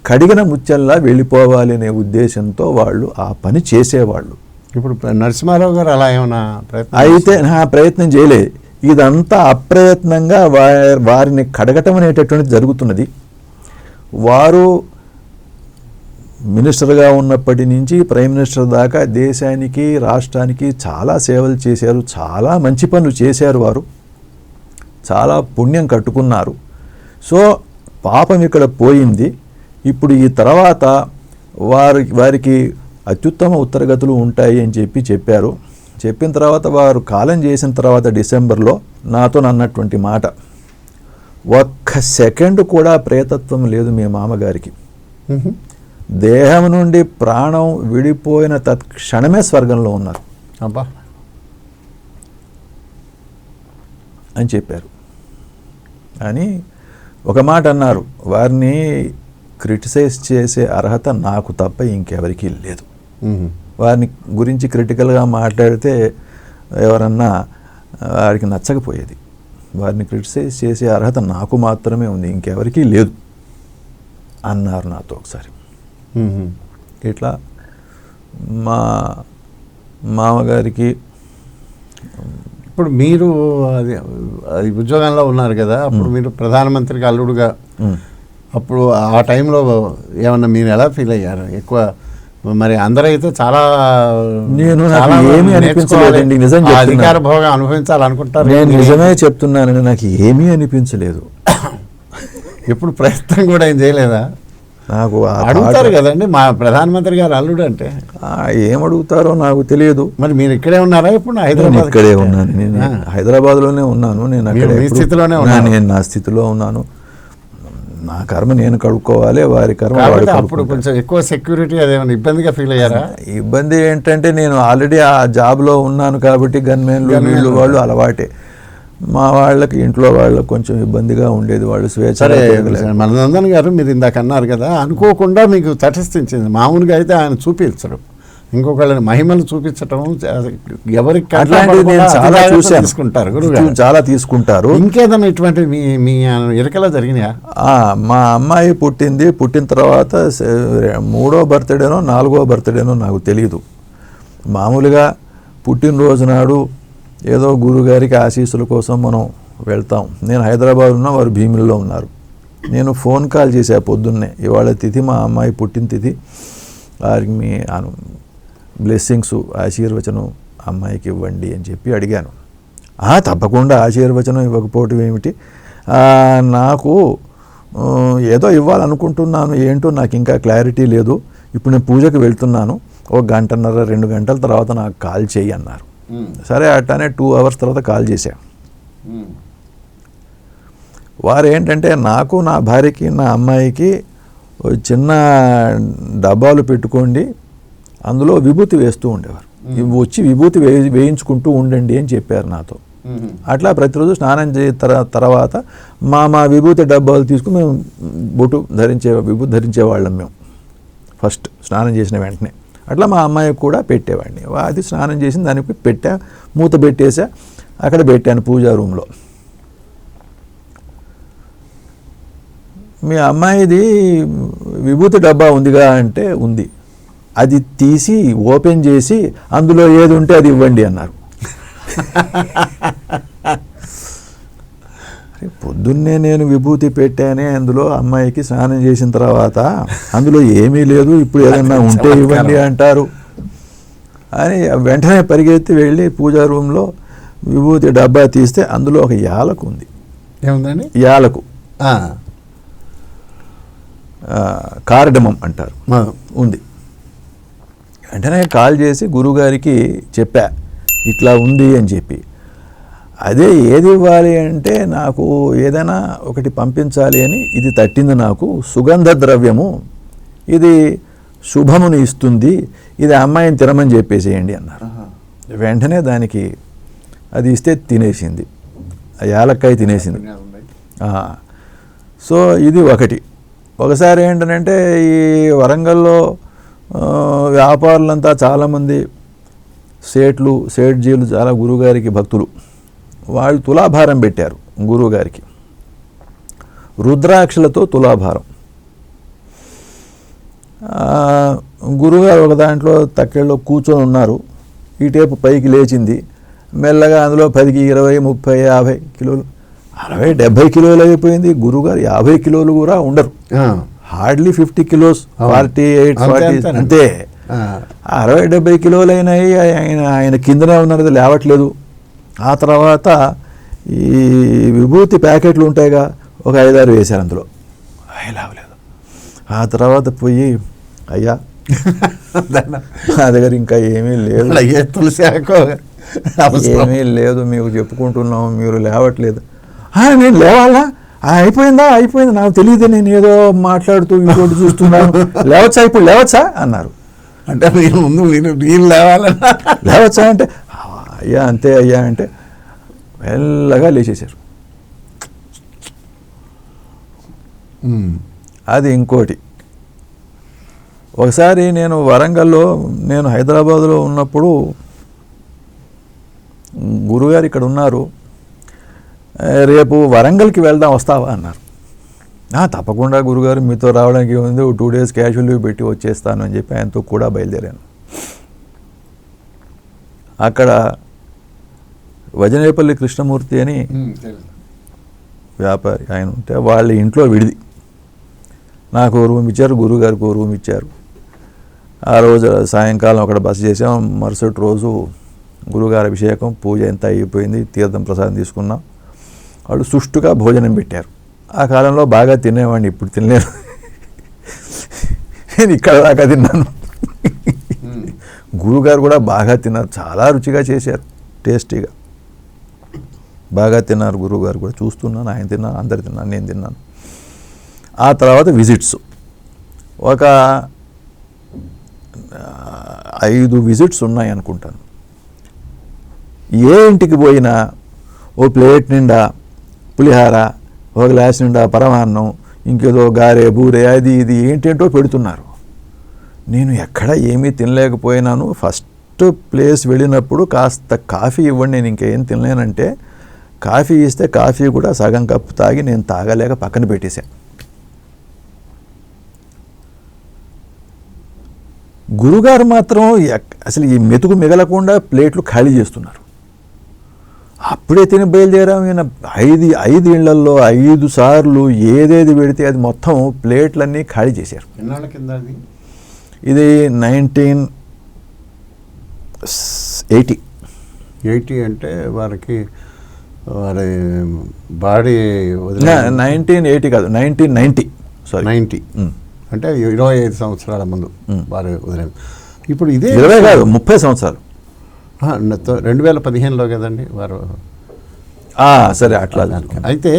కడిగిన ముత్యంలా వెళ్ళిపోవాలి అనే ఉద్దేశంతో వాళ్ళు ఆ పని చేసేవాళ్ళు. ఇప్పుడు నరసింహారావు గారు అలా ఏమైనా ప్రయత్నం అయితే ప్రయత్నం చేయలేదు. ఇదంతా అప్రయత్నంగా వారిని కడగటం అనేటటువంటిది జరుగుతున్నది. వారు మినిస్టర్గా ఉన్నప్పటి నుంచి ప్రైమ్ మినిస్టర్ దాకా దేశానికి రాష్ట్రానికి చాలా సేవలు చేశారు, చాలా మంచి పనులు చేశారు, వారు చాలా పుణ్యం కట్టుకున్నారు. సో పాపం ఇక్కడ పోయింది. ఇప్పుడు ఈ తర్వాత వారికి అత్యుత్తమ ఉత్తరగతులు ఉంటాయి అని చెప్పారు. చెప్పిన తర్వాత వారు కాలం చేసిన తర్వాత డిసెంబర్లో నాతో అన్నటువంటి మాట, ఒక్క సెకండ్ కూడా ప్రేతత్వం లేదు మీ మామగారికి, దేహం నుండి ప్రాణం విడిపోయిన తత్క్షణమే స్వర్గంలో ఉన్నారు అబ్బా అని చెప్పారు అని ఒక మాట అన్నారు. వారిని క్రిటిసైజ్ చేసే అర్హత నాకు తప్ప ఇంకెవరికీ లేదు. వారిని గురించి క్రిటికల్గా మాట్లాడితే ఎవరన్నా వారికి నచ్చకపోయేది. వారిని క్రిటిసైజ్ చేసే అర్హత నాకు మాత్రమే ఉంది, ఇంకెవరికీ లేదు అన్నారు నాతో ఒకసారి. ఇట్లా మా మామగారికి ఇప్పుడు మీరు అది ఉద్యోగంలో ఉన్నారు కదా, అప్పుడు మీరు ప్రధానమంత్రికి అల్లుడుగా, అప్పుడు ఆ టైంలో ఏమన్నా మీరు ఎలా ఫీల్ అయ్యారు? ఎక్కువ మరి అందరైతే చాలా ఏమీ అనిపించలేదండి, నిజం చెప్తున్నా. అధికార భోగం అనుభవించాలనుకుంటారు. నేను నిజమే చెప్తున్నానండి, నాకు ఏమీ అనిపించలేదు. ఎప్పుడు ప్రయత్నం కూడా ఏం చేయలేదా? నాకు అడుగుతారు కదండి మా ప్రధానమంత్రి గారు అల్లుడు అంటే, ఏం అడుగుతారో నాకు తెలియదు. మరి మీరు ఇక్కడే ఉన్నారా? ఇప్పుడు హైదరాబాద్? ఇక్కడే ఉన్నాను, నేను హైదరాబాద్లోనే ఉన్నాను. నేను అక్కడ స్థితిలోనే నేను నా స్థితిలో ఉన్నాను. నా కర్మ నేను కడుక్కోవాలి, వారి కర్మ. అప్పుడు కొంచెం ఎక్కువ సెక్యూరిటీ అదేమైనా ఇబ్బందిగా ఫీల్ అయ్యారా? ఇబ్బంది ఏంటంటే నేను ఆల్రెడీ ఆ జాబ్లో ఉన్నాను కాబట్టి గన్మెన్లు వీళ్ళు వాళ్ళు అలవాటే. మా వాళ్ళకి ఇంట్లో వాళ్ళకి కొంచెం ఇబ్బందిగా ఉండేది. వాళ్ళు స్వేచ్ఛ. మనందన్ గారు మీరు ఇందాక అన్నారు కదా, అనుకోకుండా మీకు తటస్థించింది. మామూలుగా అయితే ఆయన చూపించరు, ఇంకొకళ్ళని మహిమలు చూపించటం ఎవరికి చాలా తీసుకుంటారు, చాలా తీసుకుంటారు. ఇంకేదన్నా ఇటువంటి మీ ఇరకలా జరిగినాయా? మా అమ్మాయి పుట్టిన తర్వాత 3వ బర్త్డేనో 4వ బర్త్డేనో నాకు తెలియదు. మామూలుగా పుట్టినరోజు నాడు ఏదో గురుగారికి ఆశీస్సుల కోసం మనం వెళ్తాం. నేను హైదరాబాద్ ఉన్నా, వారు భీమిలిలో ఉన్నారు. నేను ఫోన్ కాల్ చేశా పొద్దున్నే, ఇవాళ తిథి మా అమ్మాయి పుట్టిన తిథి, వారికి మీ బ్లెస్సింగ్స్ ఆశీర్వచనం అమ్మాయికి ఇవ్వండి అని చెప్పి అడిగాను. తప్పకుండా ఆశీర్వచనం ఇవ్వకపోవటం ఏమిటి, నాకు ఏదో ఇవ్వాలనుకుంటున్నాను, ఏంటో నాకు ఇంకా క్లారిటీ లేదు, ఇప్పుడు నేను పూజకి వెళ్తున్నాను, 1 గంటన్నర 2 గంటల తర్వాత నాకు కాల్ చేయి అన్నారు. సరే అట్లానే 2 అవర్స్ తర్వాత కాల్ చేశా. వారు ఏంటంటే నాకు, నా భార్యకి, నా అమ్మాయికి చిన్న డబ్బాలు పెట్టుకోండి, అందులో విభూతి వేస్తూ ఉండేవారు, వచ్చి విభూతి వేయించుకుంటూ ఉండండి అని చెప్పారు నాతో. అట్లా ప్రతిరోజు స్నానం తర్వాత మా విభూతి డబ్బాలు తీసుకుని మేము విభూతి ధరించేవాళ్ళం మేము ఫస్ట్ స్నానం చేసిన వెంటనే. అట్లా మా అమ్మాయికి కూడా పెట్టేవాడిని. అది స్నానం చేసిన దానికి మూత పెట్టేసా, అక్కడ పెట్టాను పూజా రూమ్లో. మీ అమ్మాయిది విభూతి డబ్బా ఉందిగా అంటే ఉంది, అది తీసి ఓపెన్ చేసి అందులో ఏది ఉంటే అది ఇవ్వండి అన్నారు. పొద్దున్నే నేను విభూతి పెట్టానే, అందులో అమ్మాయికి స్నానం చేసిన తర్వాత అందులో ఏమీ లేదు, ఇప్పుడు ఏదన్నా ఉంటే ఇవ్వండి అంటారు అని వెంటనే పరిగెత్తి వెళ్ళి పూజా రూమ్లో విభూతి డబ్బా తీస్తే అందులో ఒక యాలకు ఉంది. ఏముందండి? యాలకు, కార్డమం అంటారు, ఉంది. వెంటనే కాల్ చేసి గురువుగారికి చెప్పా ఇట్లా ఉంది అని చెప్పి. అదే ఏది ఇవ్వాలి అంటే నాకు ఏదైనా ఒకటి పంపించాలి అని, ఇది తట్టింది నాకు, సుగంధ ద్రవ్యము, ఇది శుభమును ఇస్తుంది, ఇది అమ్మాయిని తినమని చెప్పేసేయండి అన్నారు. వెంటనే దానికి అది ఇస్తే తినేసింది, ఆ యాలక్కాయ తినేసింది. సో ఇది ఒకటి. ఒకసారి ఏంటంటే ఈ వరంగల్లో వ్యాపారులంతా చాలామంది సేట్జీలు చాలా గురువుగారికి భక్తులు. వాళ్ళు తులాభారం పెట్టారు గురువుగారికి, రుద్రాక్షలతో తులాభారం. గురువుగారు ఒక దాంట్లో తక్కెళ్ళలో కూర్చొని ఉన్నారు. ఈ టేపు పైకి లేచింది. మెల్లగా అందులో 10, 20, 30, 50 కిలోలు, 60, 70 కిలోలు అయిపోయింది. గురువుగారు 50 కిలోలు కూడా ఉండరు, హార్డ్లీ 50 కిలోస్, 48, 40 అంతే. 60, 70 కిలోలు అయినాయి. ఆయన కిందనే ఉన్నారు, లేవట్లేదు. ఆ తర్వాత ఈ విభూతి ప్యాకెట్లు ఉంటాయిగా, ఒక 5-6 వేశారు అందులో, లేవలేదు. ఆ తర్వాత పోయి, అయ్యా నా దగ్గర ఇంకా ఏమీ లేదు, ఏమీ లేదు, మీకు చెప్పుకుంటున్నాము, మీరు లేవట్లేదు. నేను లేవాలా? అయిపోయింది, నాకు తెలియదు, నేను ఏదో మాట్లాడుతూ ఇంకోటి చూస్తున్నాను, లేవచ్చా ఇప్పుడు, లేవచ్చా అన్నారు. అంటే మీరు ముందు మీరు లేవాలన్నా లేవచ్చా అంటే, అయ్యా అంతే అయ్యా అంటే మెల్లగా లేచేశారు. అది ఇంకోటి. ఒకసారి నేను వరంగల్లో, నేను హైదరాబాదులో ఉన్నప్పుడు గురుగారు ఇక్కడ ఉన్నారు, రేపు వరంగల్కి వెళ్దాం, వస్తావా అన్నారు. తప్పకుండా గురుగారు, మీతో రావడానికి ఉంది, 2 days క్యాజువల్ లీవ్ పెట్టి వచ్చేస్తాను అని చెప్పి ఆయనతో కూడా బయలుదేరాను. అక్కడ వజనేపల్లి కృష్ణమూర్తి అని వ్యాపారి ఆయన ఉంటే, వాళ్ళ ఇంట్లో విడిది. నాకు రూమ్ ఇచ్చారు, గురుగారికి రూమ్ ఇచ్చారు. ఆ రోజు సాయంకాలం అక్కడ బస చేసాం. మరుసటి రోజు గురుగారి అభిషేకం, పూజ ఎంత అయిపోయింది, తీర్థం ప్రసాదం తీసుకున్నాం. వాళ్ళు సుష్టుగా భోజనం పెట్టారు. ఆ కాలంలో బాగా తినేవాడిని, ఇప్పుడు తినలేను. నేను ఇక్కడ దాకా తిన్నాను. గురుగారు కూడా బాగా తిన్నారు, చాలా రుచిగా చేశారు, టేస్టీగా బాగా తిన్నారు. గురువుగారు కూడా చూస్తున్నాను, ఆయన తిన్నాను, అందరు తిన్నాను, నేను తిన్నాను. ఆ తర్వాత విజిట్స్, ఒక 5 విజిట్స్ ఉన్నాయి అనుకుంటాను. ఏ ఇంటికి పోయినా ఓ ప్లేట్ నిండా పులిహార, ఒక గ్లాస్ నిండా పరమాన్నం, ఇంకేదో గారె బూరె, అది ఇది ఏంటేంటో పెడుతున్నారు. నేను ఎక్కడ ఏమీ తినలేకపోయినాను. ఫస్ట్ ప్లేస్ వెళ్ళినప్పుడు కాస్త కాఫీ ఇవ్వండి, నేను ఇంకేం తినలేనంటే కాఫీ ఇస్తే కాఫీ కూడా సగం కప్పు తాగి నేను తాగలేక పక్కన పెట్టేశాను. గురుగారు మాత్రం అసలు ఈ మెతుకు మిగలకుండా ప్లేట్లు ఖాళీ చేస్తున్నారు. అప్పుడే తిని బయలుదేరాం. ఈయన 5 ఇళ్లలో 5 సార్లు ఏదేది పెడితే అది మొత్తం ప్లేట్లన్నీ ఖాళీ చేశారు. ఇది 1980 అంటే వారి బాడీ 1980 కాదు, 1990, సారీ 90, అంటే 25 సంవత్సరాల ముందు వారు వదిలేదు. ఇప్పుడు ఇదే 20 కాదు, 30 సంవత్సరాలు, 2015లో కదండి వారు. సరే అట్లా. అయితే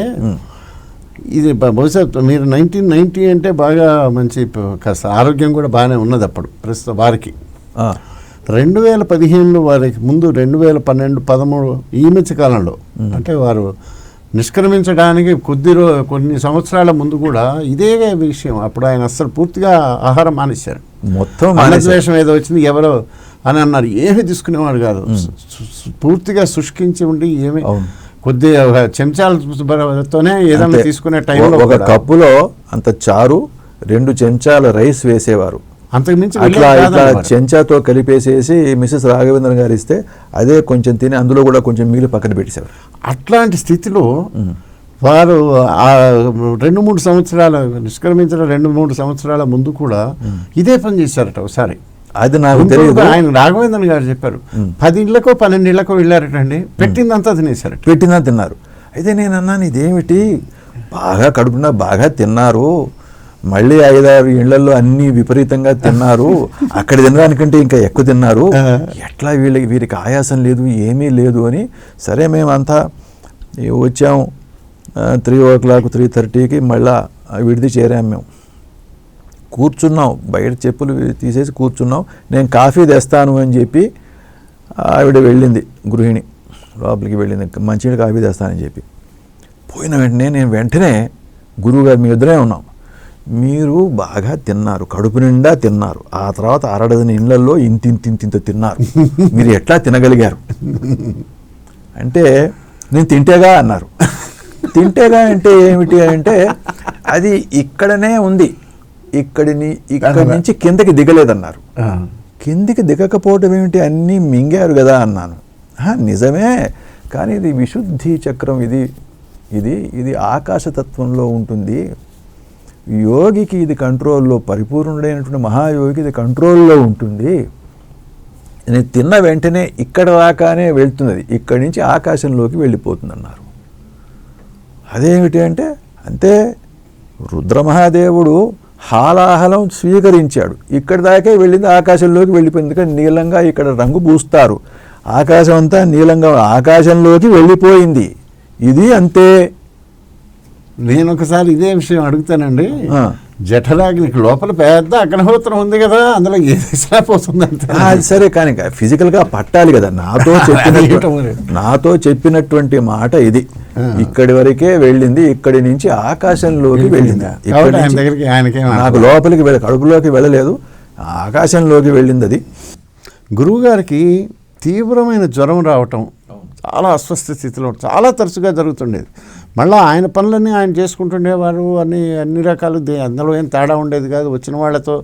ఇది బహుశా మీరు 1990 అంటే బాగా మంచి, కాస్త ఆరోగ్యం కూడా బాగానే ఉన్నది అప్పుడు ప్రస్తుతం వారికి. 2015లో వారికి ముందు 2012, 13 ఈ మధ్య కాలంలో, అంటే వారు నిష్క్రమించడానికి కొన్ని సంవత్సరాల ముందు కూడా ఇదే విషయం. అప్పుడు ఆయన అస్సలు పూర్తిగా ఆహారం మానేశారు, మొత్తం అన్నద్వేషం ఏదో వచ్చింది ఎవరో అని అన్నారు. ఏమీ తీసుకునేవాడు కాదు, పూర్తిగా శుష్కించి ఉండి ఏమి కొద్దిగా చెంచాలతోనే ఏదైనా తీసుకునే టైంలో ఒక కప్పులో అంత చారు, 2 చెంచాల రైస్ వేసేవారు. అంతకుమించి అట్లా చెంచాతో కలిపేసేసి మిసెస్ రాఘవేంద్రన్ గారు ఇస్తే అదే కొంచెం తిని అందులో కూడా కొంచెం మిగిలి పక్కన పెట్టేసేవారు. అట్లాంటి స్థితిలో వారు 2-3 సంవత్సరాల నిష్క్రమించిన 2-3 సంవత్సరాల ముందు కూడా ఇదే పని చేశారట ఒకసారి. అది నాకు తెలియదు. ఆయన రాఘవేంద్రన్ గారు చెప్పారు, 10 ఇళ్లకో 12 ఇళ్లకో వెళ్ళారటండి, పెట్టిందంతా తినేశారు, పెట్టిందంతా తిన్నారు. అయితే నేను అన్నాను, ఇదేమిటి, బాగా కడుపున బాగా తిన్నారు, మళ్ళీ 5-6 ఇళ్లలో అన్నీ విపరీతంగా తిన్నారు, అక్కడ తినడానికంటే ఇంకా ఎక్కువ తిన్నారు, ఎట్లా వీరికి ఆయాసం లేదు, ఏమీ లేదు అని. సరే మేమంతా వచ్చాము, 3 o'clock 3:30కి మళ్ళా విడిది చేరాము. మేము కూర్చున్నాం, బయట చెప్పులు తీసేసి కూర్చున్నాం. నేను కాఫీ తెస్తాను అని చెప్పి ఆవిడ వెళ్ళింది, గృహిణి లోపలికి వెళ్ళింది, మంచినీళ్ళు కాఫీ తెస్తానని చెప్పి. పోయిన వెంటనే నేను గురువుగారు మీ ఇద్దరే ఉన్నాం, మీరు బాగా తిన్నారు, కడుపు నిండా తిన్నారు, ఆ తర్వాత అరడజన ఇళ్లలో ఇంతింత తిన్నారు, మీరు ఎట్లా తినగలిగారు అంటే నేను తింటేగా అన్నారు. తింటేగా అంటే ఏమిటి అంటే అది ఇక్కడనే ఉంది, ఇక్కడి నుంచి కిందకి దిగలేదన్నారు. కిందికి దిగకపోవటం ఏమిటి, అన్నీ మింగారు కదా అన్నాను. నిజమే, కానీ ఇది విశుద్ధి చక్రం, ఇది ఆకాశతత్వంలో ఉంటుంది. యోగికి ఇది కంట్రోల్లో, పరిపూర్ణుడైనటువంటి మహాయోగికి ఇది కంట్రోల్లో ఉంటుంది. నేను తిన్న వెంటనే ఇక్కడ దాకానే వెళ్తున్నది, ఇక్కడి నుంచి ఆకాశంలోకి వెళ్ళిపోతుంది అన్నారు. అదేమిటి అంటే అంతే, రుద్రమహాదేవుడు హాలాహలం స్వీకరించాడు, ఇక్కడి దాకే వెళ్ళింది, ఆకాశంలోకి వెళ్ళిపోయింది. కానీ నీలంగా ఇక్కడ రంగు పూస్తారు, ఆకాశం అంతా నీలంగా ఆకాశంలోకి వెళ్ళిపోయింది. ఇది అంతే. నేను ఒకసారి ఇదే విషయం అడుగుతానండి. జఠరాగ్నికి లోపల పెద్ద అగ్నిహోత్రం ఉంది కదా, అందులో ఏదైనా పోతుంది అంతే. అది సరే, కానీ ఫిజికల్గా పట్టాలి కదా. నాతో చెప్పినటువంటి మాట ఇది, ఇక్కడి వరకే వెళ్ళింది, ఇక్కడి నుంచి ఆకాశంలోకి వెళ్ళింది. నాకు లోపలికి కడుపులోకి వెళ్ళలేదు, ఆకాశంలోకి వెళ్ళింది. అది గురువు గారికి తీవ్రమైన జ్వరం రావటం, చాలా అస్వస్థ స్థితిలో చాలా తరచుగా జరుగుతుండేది. మళ్ళీ ఆయన పనులన్నీ ఆయన చేసుకుంటుండేవారు, అన్ని రకాలు, అందులో ఏం తేడా ఉండేది కాదు. వచ్చిన వాళ్ళతో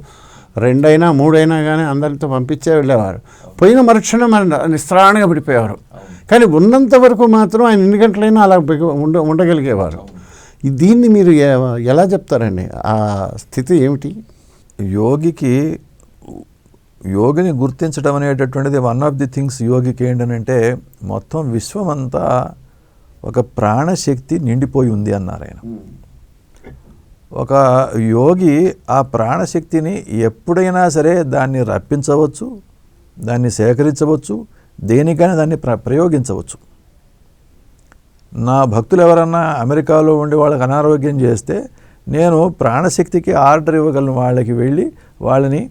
2 అయినా 3 అయినా కానీ అందరితో పంపించే వెళ్ళేవారు. పోయిన మరుక్షణం నిస్త్రాణంగా పడిపోయేవారు. కానీ ఉన్నంత వరకు మాత్రం ఆయన ఎన్ని గంటలైనా అలా ఉండగలిగేవారు. దీన్ని మీరు ఎలా చెప్తారండి, ఆ స్థితి ఏమిటి? యోగిని గుర్తించడం అనేటటువంటిది వన్ ఆఫ్ ది థింగ్స్. యోగికి ఏంటనంటే మొత్తం విశ్వమంతా ఒక ప్రాణశక్తి నిండిపోయి ఉంది అన్నారు ఆయన. ఒక యోగి ఆ ప్రాణశక్తిని ఎప్పుడైనా సరే దాన్ని రప్పించవచ్చు, దాన్ని సేకరించవచ్చు, దేనికైనా దాన్ని ప్రయోగించవచ్చు. నా భక్తులు ఎవరన్నా అమెరికాలో ఉండి వాళ్ళకి అనారోగ్యం చేస్తే నేను ప్రాణశక్తికి ఆర్డర్ ఇవ్వగలను, వాళ్ళకి వెళ్ళి వాళ్ళని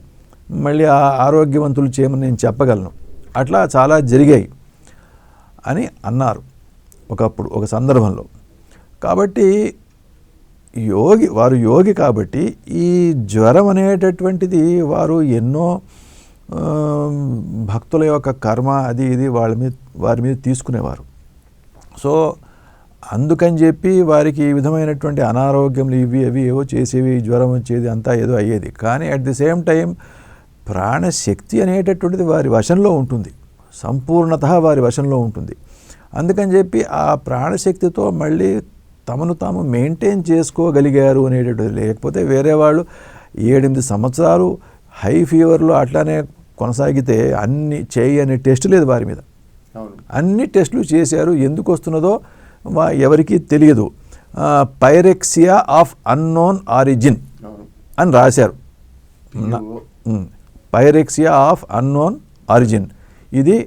మళ్ళీ ఆరోగ్యవంతులు చేయమని నేను చెప్పగలను. అట్లా చాలా జరిగాయి అని అన్నారు ఒకప్పుడు, ఒక సందర్భంలో. కాబట్టి వారు యోగి కాబట్టి ఈ జ్వరం అనేటటువంటిది వారు ఎన్నో భక్తుల యొక్క కర్మ అది ఇది వారి మీద తీసుకునేవారు. సో అందుకని చెప్పి వారికి ఈ విధమైనటువంటి అనారోగ్యములు అవి ఏవో చేసేవి, జ్వరం వచ్చేది, అంతా ఏదో అయ్యేది. కానీ అట్ ది సేమ్ టైం ప్రాణశక్తి అనేటటువంటిది వారి వశంలో ఉంటుంది, సంపూర్ణత వారి వశంలో ఉంటుంది. అందుకని చెప్పి ఆ ప్రాణశక్తితో మళ్ళీ తమను తాము మెయింటైన్ చేసుకోగలిగారు అనేటటువంటిది. లేకపోతే వేరే వాళ్ళు 7-8 సంవత్సరాలు హై ఫీవర్లో అట్లానే కొనసాగితే అనే టెస్ట్ లేదు వారి మీద. అన్ని టెస్టులు చేశారు, ఎందుకు వస్తున్నదో ఎవరికీ తెలియదు. పైరెక్సియా ఆఫ్ అన్నోన్ ఆరిజిన్ అని రాశారు. పైరెక్సియా ఆఫ్ అన్నోన్ ఆరిజిన్, ఇది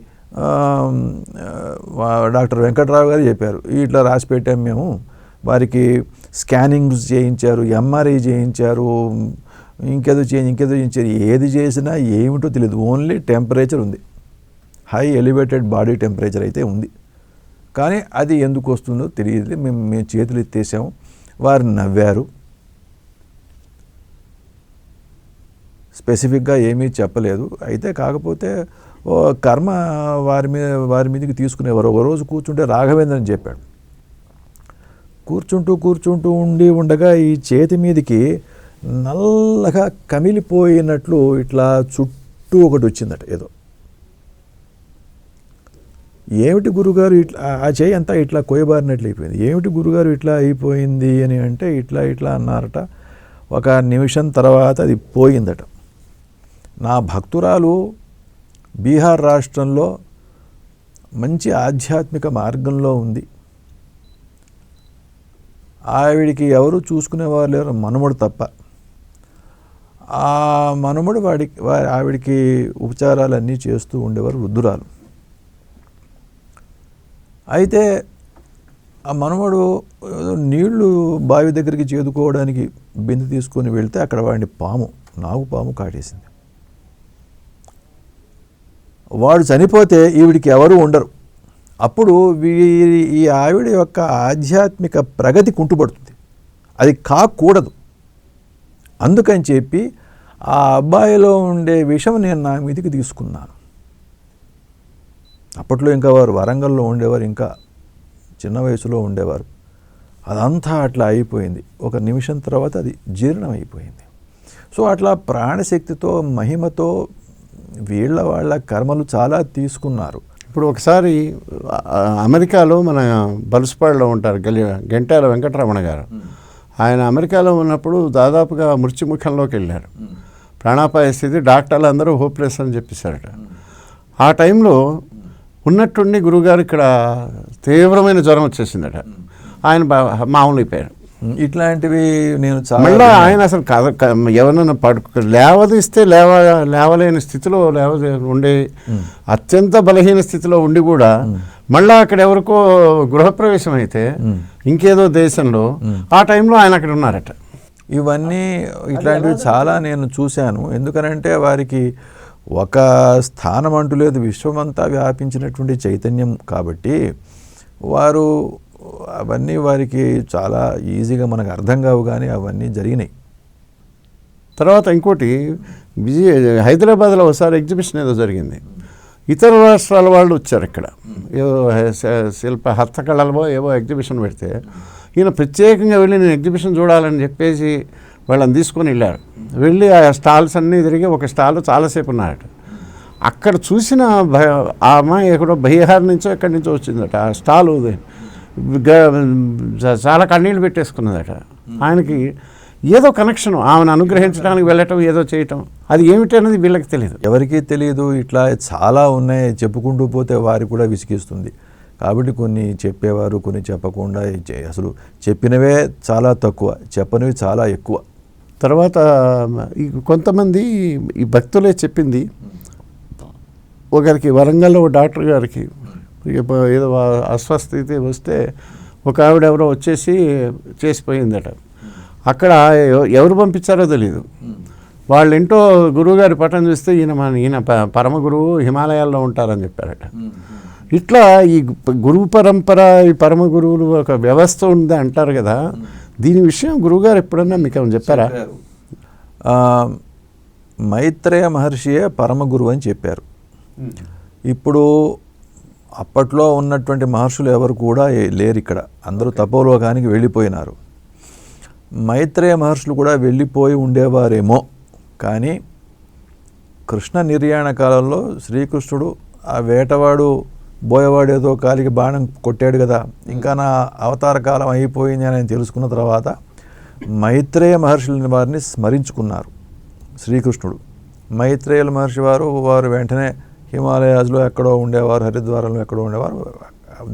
డాక్టర్ వెంకట్రావు గారు చెప్పారు. ఇట్లా రాసి పెట్టాం మేము. వారికి స్కానింగ్స్ చేయించారు, ఎంఆర్ఐ చేయించారు, ఇంకేదో చేయించారు. ఏది చేసినా ఏమిటో తెలియదు, ఓన్లీ టెంపరేచర్ ఉంది, హై ఎలివేటెడ్ బాడీ టెంపరేచర్ అయితే ఉంది. కానీ అది ఎందుకు వస్తుందో తెలియదు. మేము చేతులు ఎత్తేసాము, వారు నవ్వారు. స్పెసిఫిక్గా ఏమీ చెప్పలేదు. అయితే కాకపోతే కర్మ వారి మీదకి తీసుకునేవారు. ఒక రోజు కూర్చుంటే రాఘవేంద్రని చెప్పాడు. కూర్చుంటూ ఉండగా ఈ చేతి మీదకి నల్లగా కమిలిపోయినట్లు ఇట్లా చుట్టూ ఒకటి వచ్చిందట ఏదో. ఏమిటి గురుగారు ఇట్లా, ఆ చేయి అంతా ఇట్లా కొయ్యబారినట్లు అయిపోయింది. ఏమిటి గురుగారు ఇట్లా అయిపోయింది అని అంటే ఇట్లా అన్నారట. ఒక నిమిషం తర్వాత అది పోయిందట. నా భక్తురాలు బీహార్ రాష్ట్రంలో మంచి ఆధ్యాత్మిక మార్గంలో ఉంది. ఆవిడికి ఎవరు చూసుకునేవారు లేరు, మనుమడు తప్ప. ఆ మనుమడు ఆవిడికి ఉపచారాలన్నీ చేస్తూ ఉండేవారు, వృద్ధురాలు. అయితే ఆ మనుమడు నీళ్లు బావి దగ్గరికి చేదుకోవడానికి బిందె తీసుకొని వెళ్తే అక్కడ వాడిని నాగుపాము కాటేసింది. వాడు చనిపోతే ఈవిడికి ఎవరు ఉండరు. అప్పుడు ఈ ఆవిడ యొక్క ఆధ్యాత్మిక ప్రగతి కుంటుపడుతుంది. అది కాకూడదు. అందుకని చెప్పి ఆ అబ్బాయిలో ఉండే విషయం నేను నా మీదికి తీసుకున్నాను. అప్పట్లో ఇంకా వారు వరంగల్లో ఉండేవారు, ఇంకా చిన్న వయసులో ఉండేవారు. అదంతా అట్లా అయిపోయింది. ఒక నిమిషం తర్వాత అది జీర్ణం అయిపోయింది. సో అట్లా ప్రాణశక్తితో మహిమతో వాళ్ళ కర్మలు చాలా తీసుకున్నారు. ఇప్పుడు ఒకసారి అమెరికాలో మన బలుసుపాడులో ఉంటారు గంటాల వెంకటరమణ గారు. ఆయన అమెరికాలో ఉన్నప్పుడు దాదాపుగా మృత్యుముఖంలోకి వెళ్ళారు. ప్రాణాపాయ స్థితి, డాక్టర్లు అందరూ హోప్లెస్ అని చెప్పేశారట. ఆ టైంలో ఉన్నట్టుండి గురువుగారు ఇక్కడ తీవ్రమైన జ్వరం వచ్చేసిందట. ఆయన మామూలు అయిపోయారు. ఇట్లాంటివి నేను మళ్ళీ ఆయన అసలు ఎవరైనా లేవదీస్తే లేవలేని స్థితిలో ఉండే అత్యంత బలహీన స్థితిలో ఉండి కూడా మళ్ళీ అక్కడ ఎవరికో గృహప్రవేశం అయితే ఇంకేదో దేశంలో ఆ టైంలో ఆయన అక్కడ ఉన్నారట. ఇవన్నీ ఇట్లాంటివి చాలా నేను చూశాను. ఎందుకనంటే వారికి ఒక స్థానం అంటూ లేదు, విశ్వమంతా వ్యాపించినటువంటి చైతన్యం కాబట్టి వారు అవన్నీ వారికి చాలా ఈజీగా మనకు అర్థం కావు, కానీ అవన్నీ జరిగినాయి. తర్వాత ఇంకోటి హైదరాబాద్లో ఒకసారి ఎగ్జిబిషన్ ఏదో జరిగింది. ఇతర రాష్ట్రాల వాళ్ళు వచ్చారు. ఇక్కడ ఏదో శిల్ప హస్తకళలో ఏవో ఎగ్జిబిషన్ పెడితే ఈయన ప్రత్యేకంగా వెళ్ళి నేను ఎగ్జిబిషన్ చూడాలని చెప్పేసి వాళ్ళని తీసుకొని వెళ్ళారు. వెళ్ళి ఆ స్టాల్స్ అన్నీ తిరిగి ఒక స్టాల్ చాలాసేపు ఉన్నారట. అక్కడ చూసిన ఆ అమ్మాయి ఎక్కడో బీహార్ నుంచో ఎక్కడి నుంచో వచ్చిందట. ఆ స్టాలు చాలా కన్నీళ్ళు పెట్టేసుకున్నదట. ఆయనకి ఏదో కనెక్షన్, ఆమెను అనుగ్రహించడానికి వెళ్ళటం, ఏదో చేయటం, అది ఏమిటి అనేది వీళ్ళకి తెలియదు, ఎవరికీ తెలియదు. ఇట్లా చాలా ఉన్నాయి, చెప్పుకుంటూ పోతే వారికి కూడా విసిగిస్తుంది. కాబట్టి కొన్ని చెప్పేవారు, కొన్ని చెప్పకుండా, అసలు చెప్పినవే చాలా తక్కువ, చెప్పనివి చాలా ఎక్కువ. తర్వాత కొంతమంది ఈ భక్తులే చెప్పింది. ఒకరికి వరంగల్లో డాక్టర్ గారికి ఏదో అస్వస్థత వస్తే ఒక ఆవిడ ఎవరో వచ్చేసి చేసిపోయిందట. అక్కడ ఎవరు పంపించారో తెలీదు. వాళ్ళింటో గురువుగారి పటం చూస్తే ఈయన పరమ గురువు హిమాలయాల్లో ఉంటారని చెప్పారట. ఇట్లా ఈ గురువు పరంపర, ఈ పరమ గురువులు ఒక వ్యవస్థ ఉంది అంటారు కదా. దీని విషయం గురువుగారు ఎప్పుడన్నా మీకు ఏమైనా చెప్పారా? మైత్రేయ మహర్షియే పరమ గురువు అని చెప్పారు. ఇప్పుడు అప్పట్లో ఉన్నటువంటి మహర్షులు ఎవరు కూడా లేరు ఇక్కడ, అందరూ తపోలోకానికి వెళ్ళిపోయినారు. మైత్రేయ మహర్షులు కూడా వెళ్ళిపోయి ఉండేవారేమో, కానీ కృష్ణ నిర్యాణ కాలంలో శ్రీకృష్ణుడు ఆ వేటవాడు బోయవాడేదో కాలికి బాణం కొట్టాడు కదా, ఇంకా నా అవతార కాలం అయిపోయింది అని తెలుసుకున్న తర్వాత మైత్రేయ మహర్షులని వారిని స్మరించుకున్నారు శ్రీకృష్ణుడు. మైత్రేయుల మహర్షి వారు వెంటనే హిమాలయాస్లో ఎక్కడో ఉండేవారు, హరిద్వారంలో ఎక్కడో ఉండేవారు.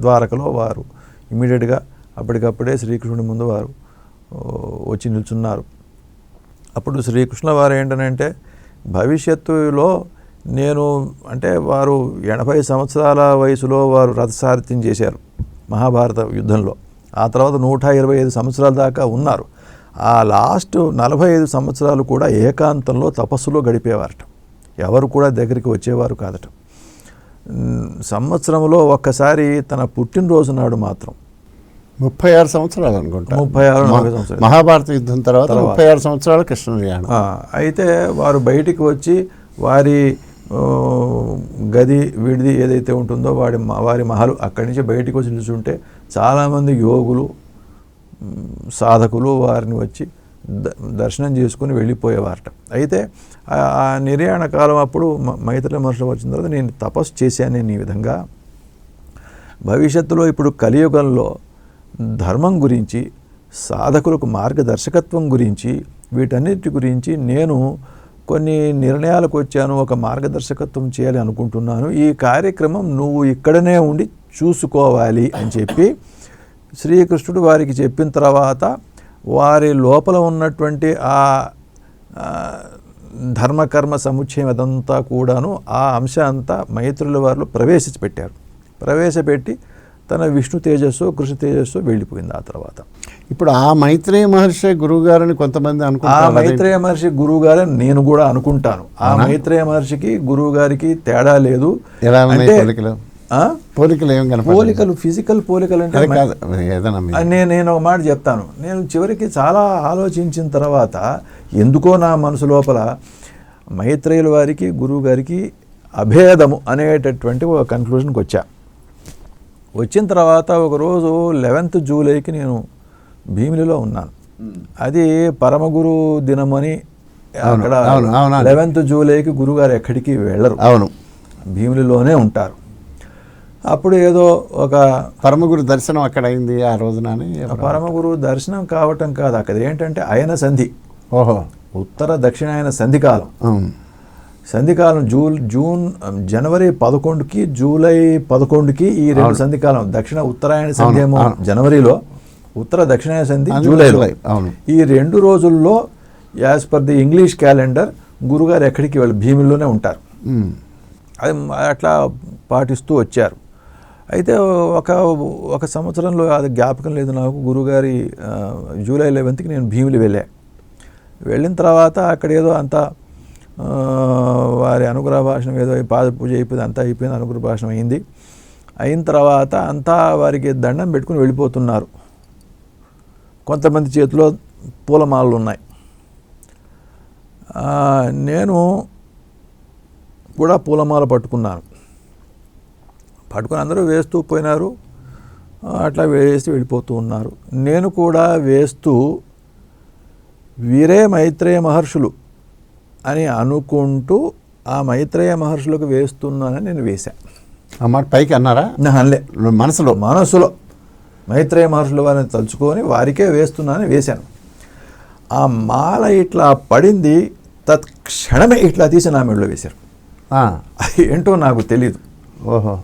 ద్వారకలో వారు ఇమీడియట్గా అప్పటికప్పుడే శ్రీకృష్ణుడి ముందు వారు వచ్చి నిల్చున్నారు. అప్పుడు శ్రీకృష్ణ వారు ఏంటనంటే, భవిష్యత్తులో నేను అంటే వారు 80 సంవత్సరాల వయసులో వారు రథసారథ్యం చేశారు మహాభారత యుద్ధంలో. ఆ తర్వాత 125 సంవత్సరాల దాకా ఉన్నారు. ఆ లాస్ట్ 45 సంవత్సరాలు కూడా ఏకాంతంలో తపస్సులో గడిపేవారట. ఎవరు కూడా దగ్గరికి వచ్చేవారు కాదట. సంవత్సరంలో ఒక్కసారి తన పుట్టినరోజు నాడు మాత్రం 36 సంవత్సరాలు అనుకుంటా, 36 సంవత్సరాలు మహాభారత యుద్ధం తర్వాత 36 సంవత్సరాలు కృష్ణ నిర్యాణం. అయితే వారు బయటికి వచ్చి వారి గది విడిది ఏదైతే ఉంటుందో వారి మహలు అక్కడి నుంచి బయటికి వచ్చి నిల్చుంటే చాలామంది యోగులు, సాధకులు వారిని వచ్చి దర్శనం చేసుకుని వెళ్ళిపోయేవారట. అయితే ఆ నిర్యాణ కాలం అప్పుడు మైత్రేయ మహర్షి వచ్చిన తర్వాత నేను తపస్సు చేశాను. నేను ఈ విధంగా భవిష్యత్తులో ఇప్పుడు కలియుగంలో ధర్మం గురించి, సాధకులకు మార్గదర్శకత్వం గురించి, వీటన్నిటి గురించి నేను కొన్ని నిర్ణయాలకు వచ్చాను. ఒక మార్గదర్శకత్వం చేయాలి అనుకుంటున్నాను. ఈ కార్యక్రమం నువ్వు ఇక్కడనే ఉండి చూసుకోవాలి అని చెప్పి శ్రీకృష్ణుడు వారికి చెప్పిన తర్వాత వారి లోపల ఉన్నటువంటి ఆ ధర్మకర్మ సముచ్చయం అదంతా కూడాను ఆ అంశం అంతా మైత్రుల వారిలో ప్రవేశపెట్టి తన విష్ణు తేజస్సు, కృష్ణ తేజస్సు వెళ్ళిపోయింది. ఆ తర్వాత ఇప్పుడు ఆ మైత్రేయ మహర్షి గురువు గారని కొంతమంది అనుకుంటారు. ఆ మైత్రేయ మహర్షి గురువు గారని నేను కూడా అనుకుంటాను. ఆ మైత్రేయ మహర్షికి గురువు గారికి తేడా లేదు. అంటే పోలికలు ఏం కనపడలేదు. పోలికలు, ఫిజికల్ పోలికలు అంటే అది కాదు, ఏదైనా మీ- నేను ఒక మాట చెప్తాను. నేను చివరికి చాలా ఆలోచించిన తర్వాత ఎందుకో నా మనసు లోపల మైత్రేయుల వారికి గురువు గారికి అభేదము అనేటటువంటి ఒక కన్క్లూషన్కి వచ్చా. వచ్చిన తర్వాత ఒకరోజు 11th జూలైకి నేను భీమిలిలో ఉన్నాను. అది పరమగురు దినమని అక్కడ అవును, అవును. 11th జూలైకి గురుగారు ఎక్కడికి వెళ్ళరు, అవును. భీమిలిలోనే ఉంటారు. అప్పుడు ఏదో ఒక పరమగురు దర్శనం అక్కడ అయింది ఆ రోజున అని. పరమగురు దర్శనం కావటం కాదు, అక్కడ ఏంటంటే అయన సంధి, ఓహో, ఉత్తర దక్షిణాయన సంధికాలం. అవును. సంధికాలం జనవరి 11కి జూలై 11కి ఈ రెండు సంధికాలం. దక్షిణ ఉత్తరాయణ సంధి ఏమో జనవరిలో, ఉత్తర దక్షిణాయన సంధి జూలైలో. అవును. ఈ 2 రోజుల్లో as per the English calendar గురుగారు ఎక్కడికి వెళ్ళి భీమిలోనే ఉంటారు. అది అట్లా పాటిస్తూ వచ్చారు. అయితే ఒక సంవత్సరంలో అది జ్ఞాపకం లేదు నాకు, గురుగారి జూలై 11కి నేను భీమిలి వెళ్ళిన తర్వాత అక్కడ ఏదో అంతా వారి అనుగ్రహ భాషణం ఏదో పాద పూజ అయిపోయింది, అంతా అయిపోయింది, అనుగ్రహ భాషణం అయింది. అయిన తర్వాత అంతా వారికి దండం పెట్టుకుని వెళ్ళిపోతున్నారు. కొంతమంది చేతిలో పూలమాలలు ఉన్నాయి. నేను కూడా పూలమాల పట్టుకున్నాను. పట్టుకుని అందరూ వేస్తూ పోయినారు, అట్లా వేసి వెళ్ళిపోతూ ఉన్నారు. నేను కూడా వేస్తూ వీరే మైత్రేయ మహర్షులు అని అనుకుంటూ ఆ మైత్రేయ మహర్షులకు వేస్తున్నానని నేను వేశాను. ఆ మాట పైకి అన్నారా? అనలే, మనసులో మైత్రేయ మహర్షుల వారిని తలుచుకొని వారికే వేస్తున్నానని వేశాను. ఆ మాల ఇట్లా పడింది, తత్క్షణమే ఇట్లా తీసి నా మెడలో వేశారు. అది ఏంటో నాకు తెలీదు. ఓహో.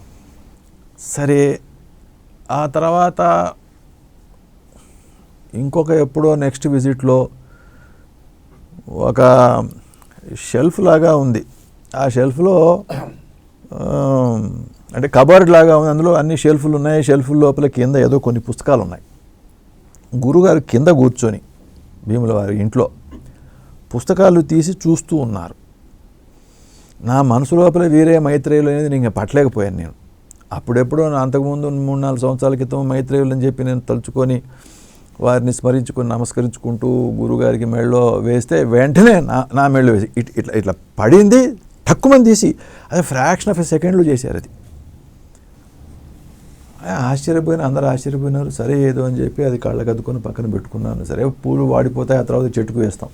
సరే, ఆ తర్వాత ఇంకొక ఎప్పుడో నెక్స్ట్ విజిట్లో ఒక షెల్ఫ్ లాగా ఉంది. ఆ షెల్ఫ్లో అంటే కబోర్డ్ లాగా ఉంది, అందులో అన్ని షెల్ఫ్లు ఉన్నాయి. షెల్ఫ్ల లోపల కింద ఏదో కొన్ని పుస్తకాలు ఉన్నాయి. గురుగారు కింద కూర్చొని భీముల వారి ఇంట్లో పుస్తకాలు తీసి చూస్తూ ఉన్నారు. నా మనసు లోపల వీరే మైత్రేయులు అనేది నేను పట్టలేకపోయాను. నేను అప్పుడెప్పుడో అంతకుముందు 3-4 సంవత్సరాల క్రితం మైత్రేయులు అని చెప్పి నేను తలుచుకొని వారిని స్మరించుకొని నమస్కరించుకుంటూ గురుగారికి మెడలో వేస్తే వెంటనే నా మెడలో వేసి ఇట్లా పడింది, తక్కువని తీసి అది ఫ్రాక్షన్ ఆఫ్ ఎ సెకండ్లో చేశారు. అది అందరూ ఆశ్చర్యపోయినారు. సరే ఏదో అని చెప్పి అది కళ్ళకద్దుకొని పక్కన పెట్టుకున్నాను. సరే పూలు వాడిపోతాయి, ఆ తర్వాత చెట్టుకు వేస్తాం.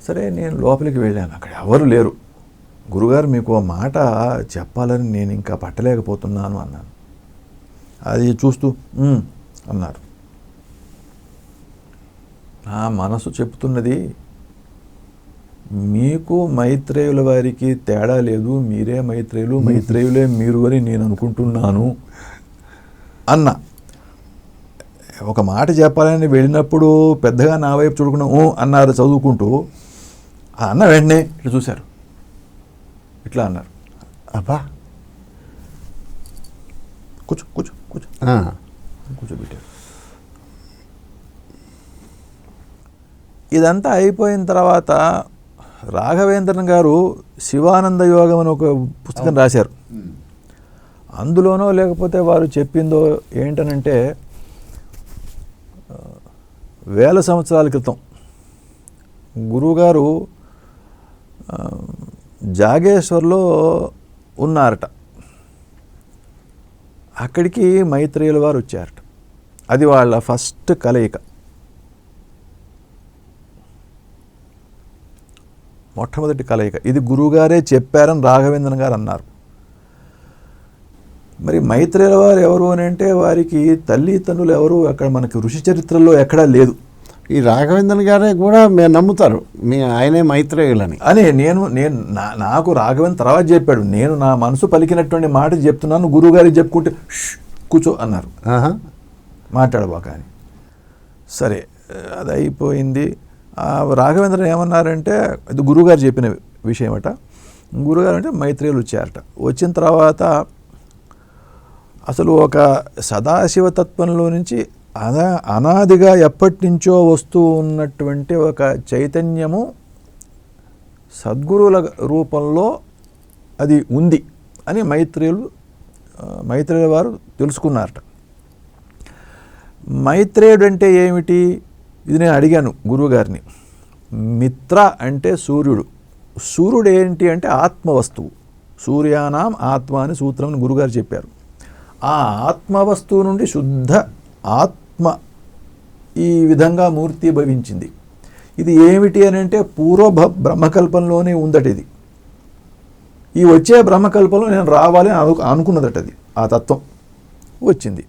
సరే నేను లోపలికి వెళ్ళాను, అక్కడ ఎవరు లేరు. గురుగారు మీకు ఓ మాట చెప్పాలని నేను ఇంకా పట్టలేకపోతున్నాను అన్నాను. అది చూస్తూ అన్నారు. నా మనసు చెప్తున్నది మీకు మైత్రేయుల వారికి తేడా లేదు, మీరే మైత్రేయులు, మైత్రేయులే మీరు అని నేను అనుకుంటున్నాను అన్న. ఒక మాట చెప్పాలని వెళ్ళినప్పుడు పెద్దగా నా వైపు చూడకుండా అన్నారు చదువుకుంటూ. అన్న వెంటనే ఇట్లా చూశారు, ఇట్లా అన్నారు. అబ్బా, కూర్చోబెట్టారు. ఇదంతా అయిపోయిన తర్వాత రాఘవేంద్రన్ గారు శివానంద యోగం అని ఒక పుస్తకం రాశారు. అందులోనో లేకపోతే వారు చెప్పిందో ఏంటనంటే 1000 సంవత్సరాల క్రితం గురువుగారు జాగేశ్వర్లో ఉన్నారట. అక్కడికి మైత్రేయుల వారు వచ్చారట. అది వాళ్ళ ఫస్ట్ కలయిక, మొట్టమొదటి కలయిక. ఇది గురువుగారే చెప్పారని రాఘవేంద్రన్ గారు అన్నారు. మరి మైత్రేయుల వారు ఎవరు అని అంటే వారికి తల్లి తండ్రులు ఎవరు అక్కడ మనకి ఋషి చరిత్రలో ఎక్కడా లేదు. ఈ రాఘవేంద్రన్ గారే కూడా మేము నమ్ముతారు ఆయనే మైత్రేయులని అని నాకు రాఘవేంద్ర తర్వాత చెప్పాడు. నేను నా మనసు పలికినటువంటి మాట చెప్తున్నాను, గురువుగారికి చెప్పుకుంటే కూర్చో అన్నారు, మాట్లాడబాక అని. సరే అది అయిపోయింది. రాఘవేంద్ర ఏమన్నారంటే ఇది గురువుగారు చెప్పిన విషయం అట. గురువుగారు అంటే మైత్రేయులు వచ్చారట. వచ్చిన తర్వాత అసలు ఒక సదాశివతత్వంలో నుంచి అనాదిగా ఎప్పటి నుంచో వస్తూ ఉన్నటువంటి ఒక చైతన్యము సద్గురువుల రూపంలో అది ఉంది అని మైత్రేయులు మైత్రేయుల వారు తెలుసుకున్నారట. మైత్రేయుడు అంటే ఏమిటి? ఇది నేను అడిగాను గురువుగారిని. మిత్ర అంటే సూర్యుడు. సూర్యుడు ఏంటి అంటే ఆత్మవస్తువు. సూర్యానాం ఆత్మ అని సూత్రం గురుగారు చెప్పారు. ఆ ఆత్మవస్తువు నుండి శుద్ధ ఆత్మ ఈ విధంగా మూర్తి భవించింది. ఇది ఏమిటి అని అంటే పూర్వ బ్రహ్మకల్పంలోనే ఉందట. ఇది ఈ వచ్చే బ్రహ్మకల్పంలో నేను రావాలి అని అనుకున్నదట. అది ఆ తత్వం వచ్చింది.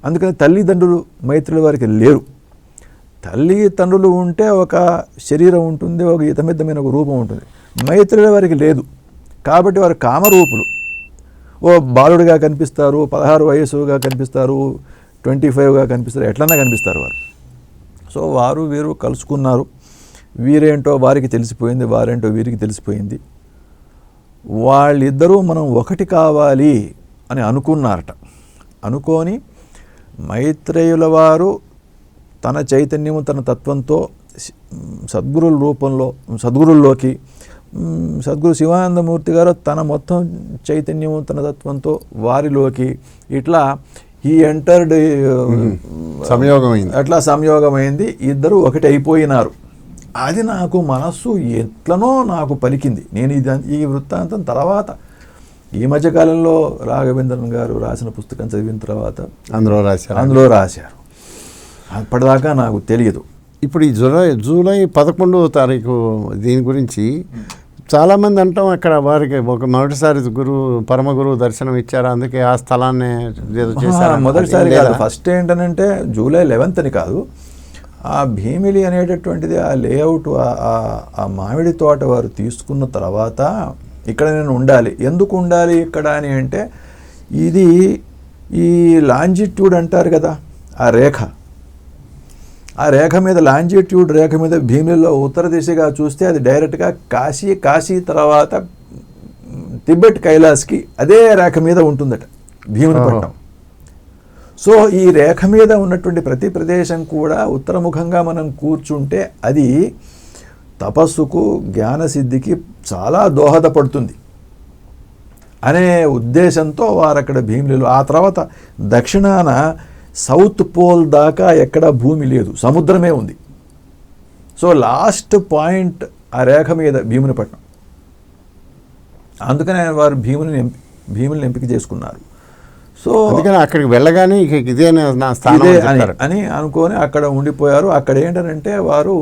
అందుకని తల్లిదండ్రులు మైత్రుల వారికి లేరు. తల్లిదండ్రులు ఉంటే ఒక శరీరం ఉంటుంది, ఒక ఇతమిద్దమైన ఒక రూపం ఉంటుంది. మైత్రుల వారికి లేదు. కాబట్టి వారు కామరూపులు. ఓ బాలుడిగా కనిపిస్తారు, 16 వయసుగా కనిపిస్తారు, 25గా కనిపిస్తారు, ఎట్లన్నా కనిపిస్తారు వారు. సో వారు వీరు కలుసుకున్నారు. వీరేంటో వారికి తెలిసిపోయింది, వారేంటో వీరికి తెలిసిపోయింది. వాళ్ళిద్దరూ మనం ఒకటి కావాలి అని అనుకున్నారట. అనుకొని మైత్రేయుల వారు తన చైతన్యము తన తత్వంతో సద్గురుల రూపంలో సద్గురుల్లోకి, సద్గురు శివానందమూర్తి గారు తన మొత్తం చైతన్యము తన తత్వంతో వారిలోకి, ఇట్లా ఈ ఎంటర్డ్ సంయోగమైంది. అట్లా సంయోగమైంది. ఇద్దరు ఒకటి అయిపోయినారు. అది నాకు మనస్సు ఎట్లనో నాకు పలికింది. నేను ఈ వృత్తాంతం తర్వాత ఈ మధ్యకాలంలో రాఘవేంద్రన్ గారు రాసిన పుస్తకం చదివిన తర్వాత అందులో రాశారు. అప్పటిదాకా నాకు తెలియదు. ఇప్పుడు ఈ జూలై 11వ తారీఖు దీని గురించి చాలామంది అంటాం, అక్కడ వారికి ఒక మొదటిసారి పరమ గురువు దర్శనం ఇచ్చారు, అందుకే ఆ స్థలాన్ని ఏదో చేశారు. మొదటిసారి కాదు, ఫస్ట్ ఏంటనంటే జూలై 11th అని కాదు, ఆ భీమిలి అనేటటువంటిది ఆ లేఅవుట్ ఆ మామిడి తోట వారు తీసుకున్న తర్వాత ఇక్కడ నేను ఉండాలి. ఎందుకు ఉండాలి ఇక్కడ అని అంటే, ఇది ఈ లాంజిట్యూడ్ అంటారు కదా, ఆ రేఖ, ఆ రేఖ మీద లాంజిట్యూడ్ రేఖ మీద భీమిలిలో ఉత్తర దిశగా చూస్తే అది డైరెక్ట్గా కాశీ తర్వాత తిబెట్ కైలాస్కి అదే రేఖ మీద ఉంటుందట భీమునిపట్నం. సో ఈ రేఖ మీద ఉన్నటువంటి ప్రతి ప్రదేశం కూడా ఉత్తరముఖంగా మనం కూర్చుంటే అది తపస్సుకు జ్ఞానసిద్ధికి చాలా దోహదపడుతుంది అనే ఉద్దేశంతో వారు అక్కడ భీమిలిలో, ఆ తర్వాత దక్షిణాన సౌత్ పోల్ దాకా ఎక్కడ భూమి లేదు, సముద్రమే ఉంది. సో లాస్ట్ పాయింట్ ఆ రేఖ మీద భీమునిపట్నం. అందుకనే వారు భీముని ఎంపిక చేసుకున్నారు. సో అందుకని అక్కడికి వెళ్ళగానే ఇదే నా స్థానం అని అనుకొని అక్కడ ఉండిపోయారు. అక్కడ ఏంటంటే వారు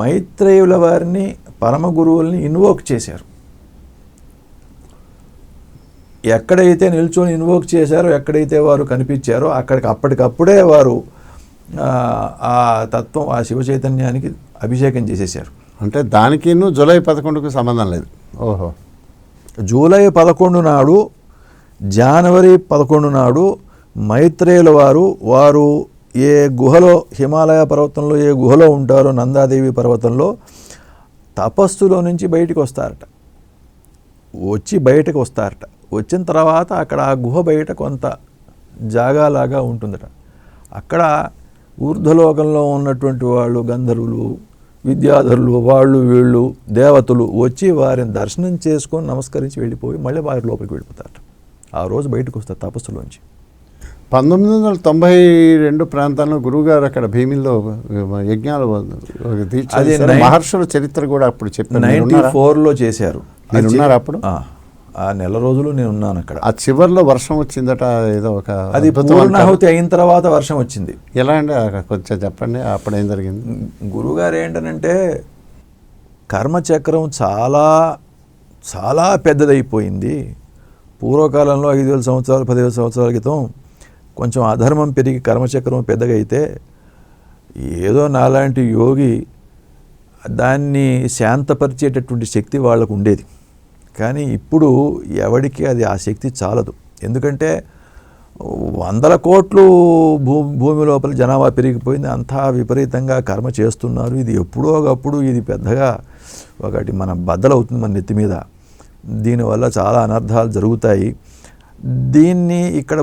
మైత్రేయుల వారిని పరమ గురువుల్ని ఇన్వోక్ చేశారు. ఎక్కడైతే నిల్చొని ఇన్వోక్ చేశారో, ఎక్కడైతే వారు కనిపించారో అప్పటికప్పుడే వారు ఆ తత్వం, ఆ శివ చైతన్యానికి అభిషేకం చేసేసారు. అంటే దానికి జూలై 11కు సంబంధం లేదు. ఓహో, జూలై 11 నాడు, జనవరి 11 నాడు మైత్రేయుల వారు ఏ గుహలో, హిమాలయ పర్వతంలో ఏ గుహలో ఉంటారో, నందాదేవి పర్వతంలో తపస్సులో నుంచి బయటికి వస్తారట. బయటకు వస్తారట. వచ్చిన తర్వాత అక్కడ ఆ గుహ బయట కొంత జాగాలాగా ఉంటుందట. అక్కడ ఊర్ధ్వలోకంలో ఉన్నటువంటి వాళ్ళు, గంధర్వులు, విద్యాధరులు, వాళ్ళు వీళ్ళు దేవతలు వచ్చి వారిని దర్శనం చేసుకొని నమస్కరించి వెళ్ళిపోయి మళ్ళీ వారి లోపలికి వెళ్ళిపోతారట. ఆ రోజు బయటకు వస్తారు తపస్సులోంచి. 1992 ప్రాంతాల్లో గురువుగారు అక్కడ భీమిల్లో యజ్ఞాలు మహర్షుల చరిత్ర కూడా అప్పుడు చెప్పారు. 94లో చేశారు. ఉన్నారు అప్పుడు? ఆ నెల రోజులు నేను ఉన్నాను అక్కడ. ఆ చివరిలో వర్షం వచ్చిందట, ఏదో ఒక అది పూర్ణాహుతి అయిన తర్వాత వర్షం వచ్చింది. ఎలా అండి కొంచెం చెప్పండి, అప్పుడు ఏం జరిగింది? గురువుగారు ఏంటనంటే కర్మచక్రం చాలా చాలా పెద్దదైపోయింది. పూర్వకాలంలో 5,000 సంవత్సరాలు 10,000 సంవత్సరాల క్రితం కొంచెం అధర్మం పెరిగి కర్మచక్రం పెద్దగా అయితే ఏదో నాలాంటి యోగి దాన్ని శాంతపరిచేటటువంటి శక్తి వాళ్ళకు ఉండేది. కానీ ఇప్పుడు ఎవరికి అది ఆ శక్తి చాలదు. ఎందుకంటే 100 కోట్లు భూమి లోపల జనాభా పెరిగిపోయింది. అంతా విపరీతంగా కర్మ చేస్తున్నారు. ఇది ఎప్పుడో ఒకప్పుడు ఇది పెద్దగా ఒకటి మన బద్దలవుతుంది మన నెత్తి మీద. దీనివల్ల చాలా అనర్థాలు జరుగుతాయి. దీన్ని ఇక్కడ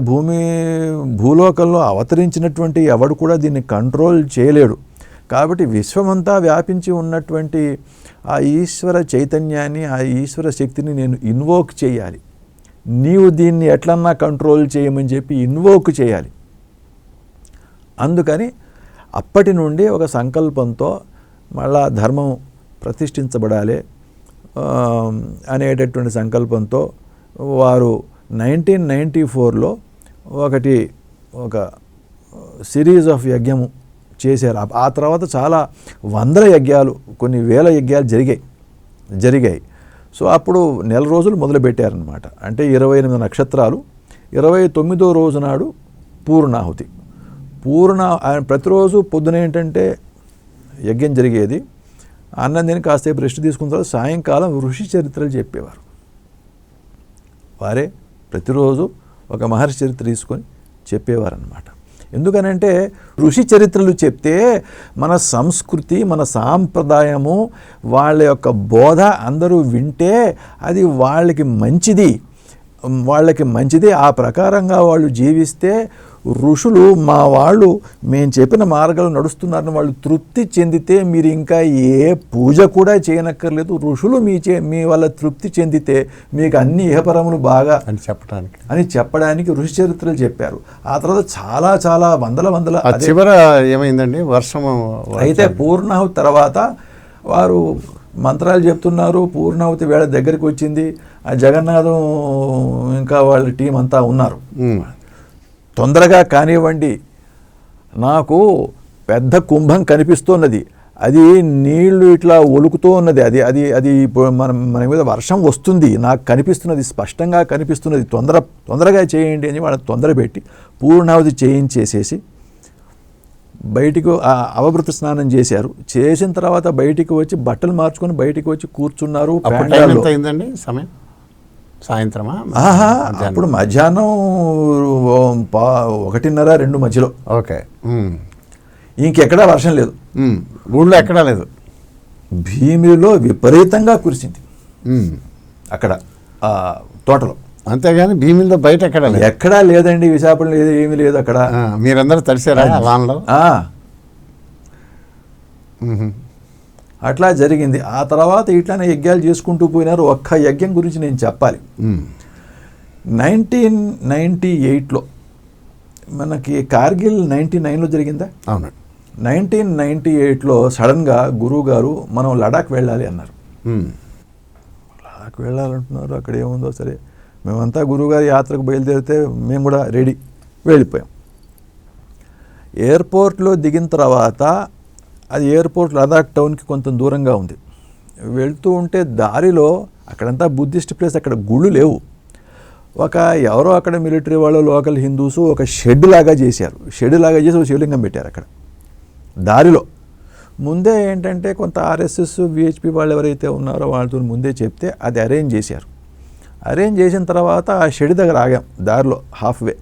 భూలోకంలో అవతరించినటువంటి ఎవడు కూడా దీన్ని కంట్రోల్ చేయలేడు. కాబట్టి విశ్వమంతా వ్యాపించి ఉన్నటువంటి ఆ ఈశ్వర చైతన్యాన్ని, ఆ ఈశ్వర శక్తిని నేను ఇన్వోక్ చేయాలి. నీవు దీన్ని ఎట్లన్నా కంట్రోల్ చేయమని చెప్పి ఇన్వోక్ చేయాలి. అందుకని అప్పటి నుండి ఒక సంకల్పంతో మళ్ళా ధర్మం ప్రతిష్ఠించబడాలి అనేటటువంటి సంకల్పంతో వారు 1994లో ఒక సిరీస్ ఆఫ్ యజ్ఞము చేశారు. ఆ తర్వాత చాలా వందల యజ్ఞాలు, కొన్ని వేల యజ్ఞాలు జరిగాయి. సో అప్పుడు నెల రోజులు మొదలుపెట్టారనమాట. అంటే 28 నక్షత్రాలు, 29వ రోజు నాడు పూర్ణాహుతి. ప్రతిరోజు పొద్దున ఏంటంటే యజ్ఞం జరిగేది, అన్నం తిని కాసేపు రెస్ట్ తీసుకున్న తర్వాత సాయంకాలం ఋషి చరిత్రలు చెప్పేవారు. వారే ప్రతిరోజు ఒక మహర్షి చరిత్ర తీసుకొని చెప్పేవారన్నమాట. ఎందుకనంటే ఋషి చరిత్రలు చెప్తే మన సంస్కృతి, మన సాంప్రదాయము, వాళ్ళ యొక్క బోధ అందరూ వింటే అది వాళ్ళకి మంచిది. ఆ ప్రకారంగా వాళ్ళు జీవిస్తే ఋషులు మా వాళ్ళు మేము చెప్పిన మార్గాలు నడుస్తున్నారని వాళ్ళు తృప్తి చెందితే మీరు ఇంకా ఏ పూజ కూడా చేయనక్కర్లేదు. ఋషులు మీ వల్ల తృప్తి చెందితే మీకు అన్ని ఇహపరములు బాగా అని చెప్పడానికి ఋషి చరిత్రలు చెప్పారు. ఆ తర్వాత చాలా చాలా వందల చివర ఏమైందండి వర్షము. అయితే పూర్ణాహుతి తర్వాత వారు మంత్రాలు చెప్తున్నారు. పూర్ణాహుతి వేళ దగ్గరికి వచ్చింది. ఆ జగన్నాథం ఇంకా వాళ్ళ టీం అంతా ఉన్నారు. తొందరగా కానివ్వండి, నాకు పెద్ద కుంభం కనిపిస్తున్నది, అది నీళ్లు ఇట్లా ఒలుకుతూ ఉన్నది, అది మన మీద వర్షం వస్తుంది, నాకు కనిపిస్తున్నది, స్పష్టంగా కనిపిస్తున్నది, తొందరగా చేయండి అని వాళ్ళని తొందరపెట్టి పూర్ణావతి చేయించేసేసి బయటికి అవభృత స్నానం చేశారు. చేసిన తర్వాత బయటికి వచ్చి బట్టలు మార్చుకొని బయటికి వచ్చి కూర్చున్నారు. సమయం సాయంత్రమా? అప్పుడు మధ్యాహ్నం 1:30-2 మధ్యలో. ఓకే. ఇంకెక్కడా వర్షం లేదు, ఊళ్ళో ఎక్కడా లేదు. భీమిలో విపరీతంగా కురిసింది అక్కడ తోటలో. అంతేగాని భీమిలో బయట ఎక్కడా లేదండి. విశాఖపట్నం లేదు, ఏమీ లేదు అక్కడ. మీరందరూ తడిసారా వానలో? అట్లా జరిగింది. ఆ తర్వాత ఇట్లానే యజ్ఞాలు చేసుకుంటూ పోయినారు. ఒక్క యజ్ఞం గురించి నేను చెప్పాలి. 1998లో మనకి కార్గిల్ 99లో జరిగిందా? అవును. 1998లో సడన్గా గురువు గారు మనం లడాక్ వెళ్ళాలి అన్నారు. లడాక్ వెళ్ళాలంటున్నారు, అక్కడ ఏముందో సరే. మేమంతా గురువుగారి యాత్రకు బయలుదేరితే మేము కూడా రెడీ వెళ్ళిపోయాం. ఎయిర్పోర్ట్లో దిగిన తర్వాత, అది ఎయిర్పోర్ట్ లదాఖ్ టౌన్కి కొంత దూరంగా ఉంది. వెళ్తూ ఉంటే దారిలో అక్కడంతా బుద్ధిస్ట్ ప్లేస్, అక్కడ గుళ్ళు లేవు. ఎవరో అక్కడ మిలిటరీ వాళ్ళు, లోకల్ హిందూస్ ఒక షెడ్ లాగా చేసి ఒక శివలింగం పెట్టారు అక్కడ దారిలో. ముందే ఏంటంటే కొంత ఆర్ఎస్ఎస్, విహెచ్పి వాళ్ళు ఎవరైతే ఉన్నారో వాళ్ళతో ముందే చెప్తే అది అరేంజ్ చేశారు. అరేంజ్ చేసిన తర్వాత ఆ షెడ్ దగ్గర ఆగాం, దారిలో హాఫ్వే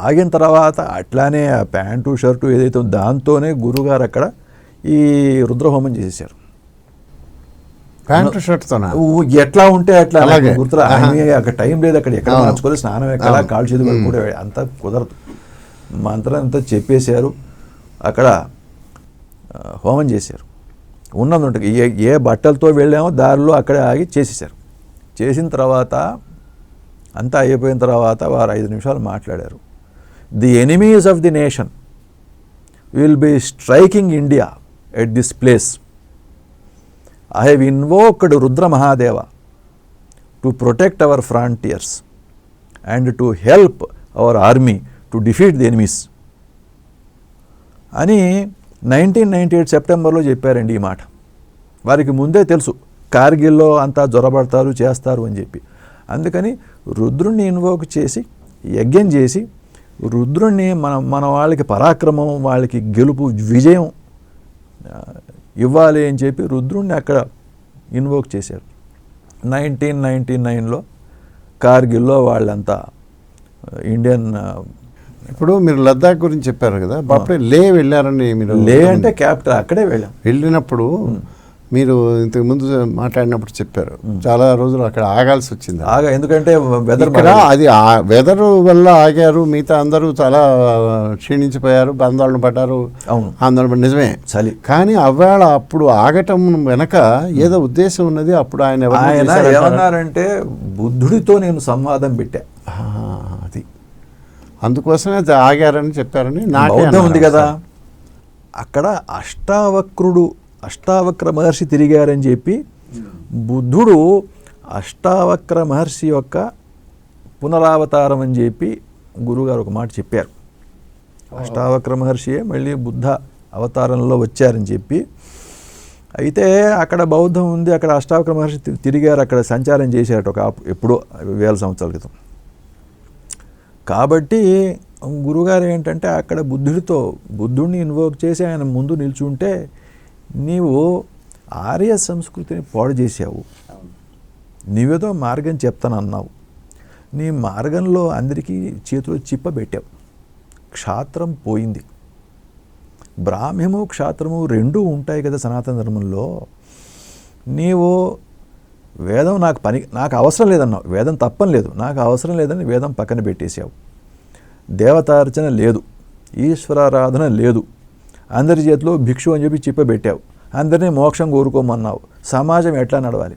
ఆగిన తర్వాత అట్లానే ఆ ప్యాంటు షర్టు ఏదైతే దాంతోనే గురుగారు అక్కడ ఈ రుద్రహోమం చేసేసారు. ప్యాంటు షర్ట్తో ఎట్లా ఉంటే అట్లా గుర్తురా. అక్కడ టైం లేదు, అక్కడ ఎక్కడ మార్చుకోవాలి, స్నానం ఎక్కడ, కాళ్ళు చేతులు కూడా అంతా కుదరదు. మంత్రం అంతా చెప్పేశారు, అక్కడ హోమం చేశారు. ఉన్నది ఉంటుంది, ఏ బట్టలతో వెళ్ళామో దారిలో అక్కడే ఆగి చేసేసారు. చేసిన తర్వాత అంతా అయిపోయిన తర్వాత వారు 5 నిమిషాలు మాట్లాడారు. The enemies of the nation will be striking India at this place. I have invoked Rudra Mahadeva to protect our frontiers and to help our army to defeat the enemies అని 1998 సెప్టెంబర్లో చెప్పారండి ఈ మాట. వారికి ముందే తెలుసు కార్గిల్లో అంతా జ్వరపడతారు, చేస్తారు అని చెప్పి. అందుకని రుద్రుణ్ణి ఇన్వోక్ చేసి యజ్ఞం చేసి రుద్రుణ్ణి మన వాళ్ళకి పరాక్రమం, వాళ్ళకి గెలుపు, విజయం ఇవ్వాలి అని చెప్పి రుద్రుణ్ణి అక్కడ ఇన్వోక్ చేశారు. 1999లో కార్గిల్లో వాళ్ళంతా ఇండియన్. ఇప్పుడు మీరు లద్దాఖ్ గురించి చెప్పారు కదా, అప్పుడే లే వెళ్ళారని మీరు? లే అంటే క్యాపిటల్, అక్కడే వెళ్ళాం. వెళ్ళినప్పుడు మీరు ఇంతకు ముందు మాట్లాడినప్పుడు చెప్పారు చాలా రోజులు అక్కడ ఆగాల్సి వచ్చింది. ఎందుకంటే ఇక్కడ అది వెదర్ వల్ల ఆగారు, మిగతా అందరూ చాలా క్షీణించిపోయారు, బంధాలను పడ్డారు. అవును, అందరూ నిజమే. చలి. కానీ అవ్వేళ అప్పుడు ఆగటం వెనక ఏదో ఉద్దేశం ఉన్నది. అప్పుడు ఆయన ఏమన్నారంటే బుద్ధుడితో నేను సంవాదం పెట్టా, అది అందుకోసమే ఆగారని చెప్పారని నాకే ఉంది కదా. అక్కడ అష్టావక్ర మహర్షి తిరిగారని చెప్పి బుద్ధుడు అష్టావక్ర మహర్షి యొక్క పునరావతారం అని చెప్పి గురువుగారు ఒక మాట చెప్పారు. అష్టావక్ర మహర్షియే మళ్ళీ బుద్ధ అవతారంలో వచ్చారని చెప్పి. అయితే అక్కడ బౌద్ధం ఉంది, అక్కడ అష్టావక్ర మహర్షి తిరిగారు, అక్కడ సంచారం చేశారట ఎప్పుడో 1000 సంవత్సరాల క్రితం. కాబట్టి గురుగారు ఏంటంటే అక్కడ బుద్ధుడిని ఇన్వోక్ చేసి ఆయన ముందు నిల్చుంటే నీవు ఆర్య సంస్కృతిని పాడు చేసావు, నీవేదో మార్గం చెప్తానన్నావు, నీ మార్గంలో అందరికీ చేతిలో చిప్పబెట్టావు, క్షాత్రం పోయింది. బ్రాహ్మ్యము క్షాత్రము రెండూ ఉంటాయి కదా సనాతన ధర్మంలో. నీవు వేదం నాకు అవసరం లేదన్నావు, వేదం తప్పని లేదు, నాకు అవసరం లేదని వేదం పక్కన పెట్టేశావు. దేవతార్చన లేదు, ఈశ్వరారాధన లేదు, అందరి చేతిలో భిక్షు అని చెప్పి చెప్పబెట్టావు, అందరినీ మోక్షం కోరుకోమన్నావు. సమాజం ఎట్లా నడవాలి?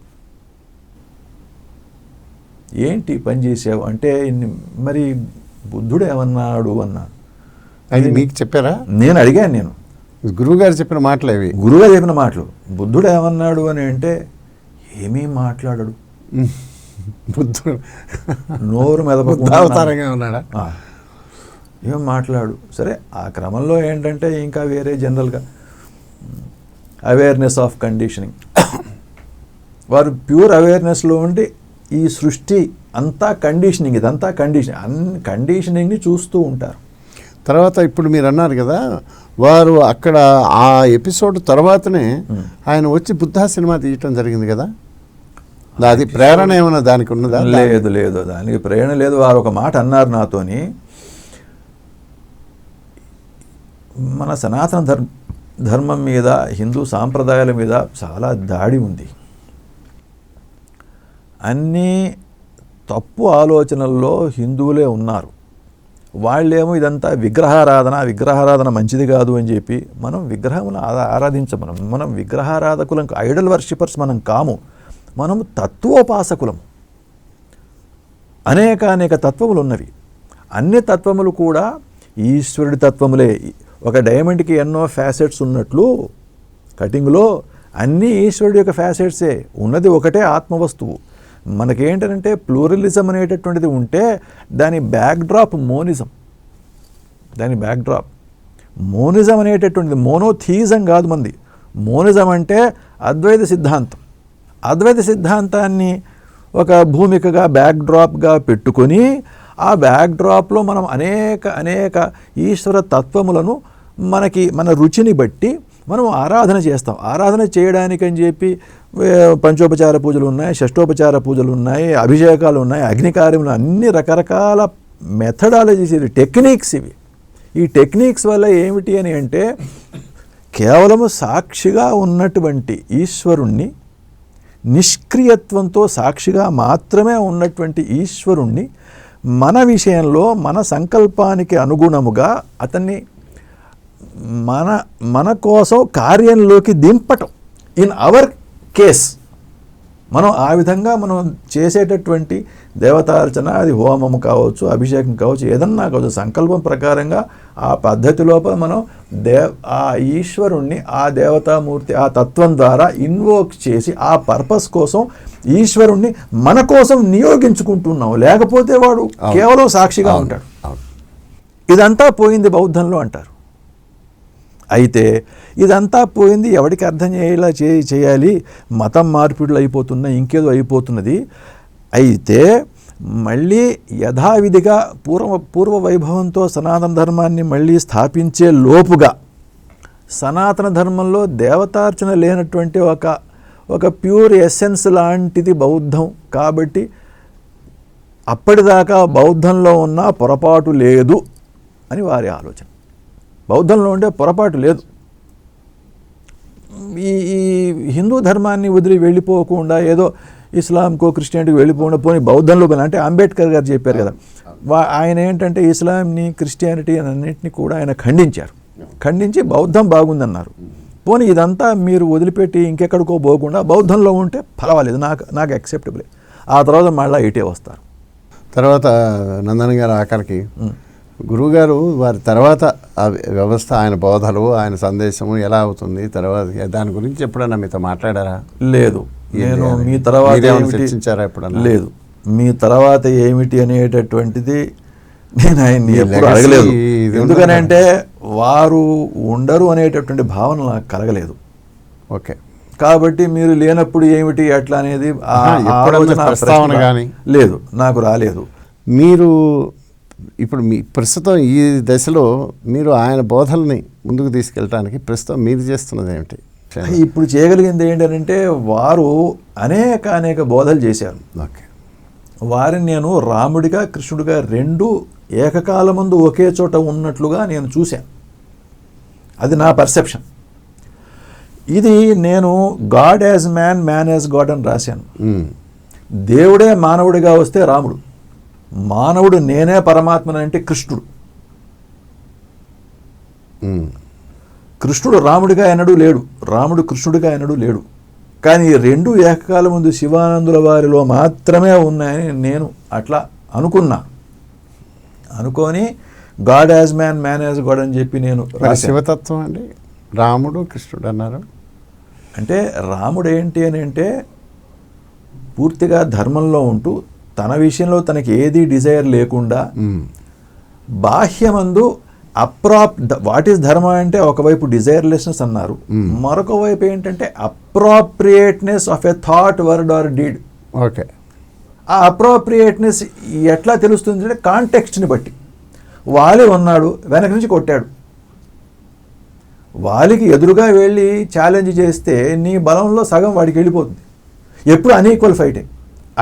ఏంటి పని చేసావు అంటే మరి బుద్ధుడు ఏమన్నాడు అన్నాడు. అది మీకు చెప్పారా? నేను అడిగాను. గురువుగారు చెప్పిన మాటలు అవి. గురువుగారు చెప్పిన మాటలు. బుద్ధుడు ఏమన్నాడు అని అంటే ఏమీ మాట్లాడడు, బుద్ధుడు నోరు మెదపవతారంగా ఉన్నాడా, ఏం మాట్లాడు. సరే, ఆ క్రమంలో ఏంటంటే ఇంకా వేరే జనరల్గా అవేర్నెస్ ఆఫ్ కండిషనింగ్, వారు ప్యూర్ అవేర్నెస్లో ఉండి ఈ సృష్టి అంతా కండిషనింగ్, ఇదంతా కండిషనింగ్ని చూస్తూ ఉంటారు. తర్వాత ఇప్పుడు మీరు అన్నారు కదా, వారు అక్కడ ఆ ఎపిసోడ్ తర్వాతనే ఆయన వచ్చి బుద్ధ సినిమా తీయటం జరిగింది కదా, అది ప్రేరణ ఏమైనా దానికి ఉన్నదా? లేదు, దానికి ప్రేరణ లేదు. వారు ఒక మాట అన్నారు నాతోని, మన సనాతన ధర్మం మీద, హిందూ సాంప్రదాయాల మీద చాలా దాడి ఉంది. అన్నీ తప్పు ఆలోచనల్లో హిందువులే ఉన్నారు. వాళ్ళేమో ఇదంతా విగ్రహారాధన మంచిది కాదు అని చెప్పి మనం విగ్రహమును ఆరాధించమనం. మనం విగ్రహారాధకులం, ఐడల్ వర్షిపర్స్ మనం కాము, మనం తత్వోపాసకులం. అనేక తత్వములు ఉన్నవి. అన్ని తత్వములు కూడా ఈశ్వరుడి తత్వములే. ఒక డైమండ్కి ఎన్నో ఫ్యాసెట్స్ ఉన్నట్లు కటింగ్లో అన్నీ ఈశ్వరుడి యొక్క ఫ్యాసెట్సే. ఉన్నది ఒకటే ఆత్మవస్తువు. మనకేంటంటే ప్లూరలిజం అనేటటువంటిది ఉంటే దాని బ్యాక్డ్రాప్ మోనిజం. మోనిజం అనేటటువంటిది మోనోథీజం కాదు మంది. మోనిజం అంటే అద్వైత సిద్ధాంతం. అద్వైత సిద్ధాంతాన్ని ఒక భూమికగా బ్యాక్డ్రాప్గా పెట్టుకొని ఆ బ్యాక్డ్రాప్లో మనం అనేక ఈశ్వర తత్వములను మన రుచిని బట్టి మనం ఆరాధన చేస్తాం. ఆరాధన చేయడానికని చెప్పి పంచోపచార పూజలు ఉన్నాయి, షష్టోపచార పూజలు ఉన్నాయి, అభిషేకాలు ఉన్నాయి, అగ్నికార్యములు, అన్ని రకరకాల మెథడాలజీస్, టెక్నిక్స్ ఇవి. ఈ టెక్నిక్స్ వల్ల ఏమిటి అని అంటే కేవలము సాక్షిగా ఉన్నటువంటి ఈశ్వరుణ్ణి, నిష్క్రియత్వంతో సాక్షిగా మాత్రమే ఉన్నటువంటి ఈశ్వరుణ్ణి మన విషయంలో మన సంకల్పానికి అనుగుణముగా అతన్ని మన కోసం కార్యంలోకి దింపటం. ఇన్ అవర్ కేస్ మనం ఆ విధంగా మనం చేసేటటువంటి దేవతార్చన, అది హోమము కావచ్చు, అభిషేకం కావచ్చు, ఏదన్నా కావచ్చు, సంకల్పం ప్రకారంగా ఆ పద్ధతి లోపల మనం ఆ ఈశ్వరుణ్ణి, ఆ దేవతామూర్తి, ఆ తత్వం ద్వారా ఇన్వోక్ చేసి ఆ పర్పస్ కోసం ఈశ్వరుణ్ణి మన కోసం నియోగించుకుంటున్నాం. లేకపోతే వాడు కేవలం సాక్షిగా ఉంటాడు. ఇదంతా పోయింది బౌద్ధంలో అంటారు. అయితే ఇదంతా పోయింది, ఎవరికి అర్థం చేయాలా చేయాలి, మతం మార్పిడులు అయిపోతున్నాయి, ఇంకేదో అయిపోతున్నది. అయితే మళ్ళీ యథావిధిగా పూర్వ వైభవంతో సనాతన ధర్మాన్ని మళ్ళీ స్థాపించే లోపుగా సనాతన ధర్మంలో దేవతార్చన లేనటువంటి ఒక ప్యూర్ ఎసెన్స్ లాంటిది బౌద్ధం. కాబట్టి అప్పటిదాకా బౌద్ధంలో ఉన్న పొరపాటు లేదు అని వారి ఆలోచన. బౌద్ధంలో ఉండే పొరపాటు లేదు. ఈ హిందూ ధర్మాన్ని వదిలి వెళ్ళిపోకుండా ఏదో ఇస్లాంకో క్రిస్టియానిటీకి వెళ్ళిపోకుండా పోనీ బౌద్ధంలో అంటే అంబేద్కర్ గారు చెప్పారు కదా, ఆయన ఏంటంటే ఇస్లాంని క్రిస్టియానిటీ అన్నింటినీ కూడా ఆయన ఖండించి బౌద్ధం బాగుందన్నారు. పోనీ ఇదంతా మీరు వదిలిపెట్టి ఇంకెక్కడికో పోకుండా బౌద్ధంలో ఉంటే పర్వాలేదు, నాకు యాక్సెప్టబుల్. ఆ తర్వాత మళ్ళీ ఇటే వస్తారు. తర్వాత నందన్ గారు ఆఖరికి గురువుగారు వారి తర్వాత ఆ వ్యవస్థ, ఆయన బోధలు, ఆయన సందేశము ఎలా అవుతుంది తర్వాత దాని గురించి ఎప్పుడన్నా మీతో మాట్లాడారా? లేదు. నేను మీ తర్వాత చర్చించారా ఎప్పుడన్నా? లేదు. మీ తర్వాత ఏమిటి అనేటటువంటిది నేను ఆయన్ని ఎప్పుడు అడగలేదు. ఎందుకనంటే వారు ఉండరు అనేటటువంటి భావన నాకు కలగలేదు. ఓకే. కాబట్టి మీరు లేనప్పుడు ఏమిటి ఎట్లా అనేది ప్రస్తావన కానీ లేదు, నాకు రాలేదు. మీరు ఇప్పుడు మీ ప్రస్తుతం ఈ దశలో మీరు ఆయన బోధల్ని ముందుకు తీసుకెళ్ళడానికి ప్రస్తుతం మీరు చేస్తున్నది ఏమిటి? ఇప్పుడు చేయగలిగింది ఏంటంటే వారు అనేక బోధలు చేశారు. ఓకే. వారిని నేను రాముడిగా కృష్ణుడిగా రెండు ఏకకాలమందు ఒకే చోట ఉన్నట్లుగా నేను చూశాను. అది నా పర్సెప్షన్. ఇది నేను God as man, man as God అని రాశాను. దేవుడే మానవుడిగా వస్తే రాముడు, మానవుడు నేనే పరమాత్మని అంటే కృష్ణుడు. కృష్ణుడు రాముడిగా ఎన్నడూ లేడు, రాముడు కృష్ణుడిగా ఎన్నడూ లేడు. కానీ ఈ రెండు ఏకకాలం ముందు శివానందుల వారిలో మాత్రమే ఉన్నాయని నేను అట్లా అనుకొని God as man, man as God అని చెప్పి నేను శివతత్వం అండి. రాముడు కృష్ణుడు అన్నారు అంటే రాముడు ఏంటి అని అంటే పూర్తిగా ధర్మంలో ఉంటూ తన విషయంలో తనకి ఏది డిజైర్ లేకుండా బాహ్యమందు వాట్ ఈస్ ధర్మ అంటే ఒకవైపు డిజైర్లెస్నెస్ అన్నారు, మరొక వైపు ఏంటంటే appropriateness of a thought, word or deed. Okay. ఆ అప్రాప్రియేట్నెస్ ఎట్లా తెలుస్తుంది అంటే కాంటెక్స్ట్ని బట్టి. వాలి ఉన్నాడు, వెనక నుంచి కొట్టాడు. వాలికి ఎదురుగా వెళ్ళి ఛాలెంజ్ చేస్తే నీ బలంలో సగం వాడికి వెళ్ళిపోతుంది. ఎప్పుడు అన్ఈక్వల్ ఫైటే.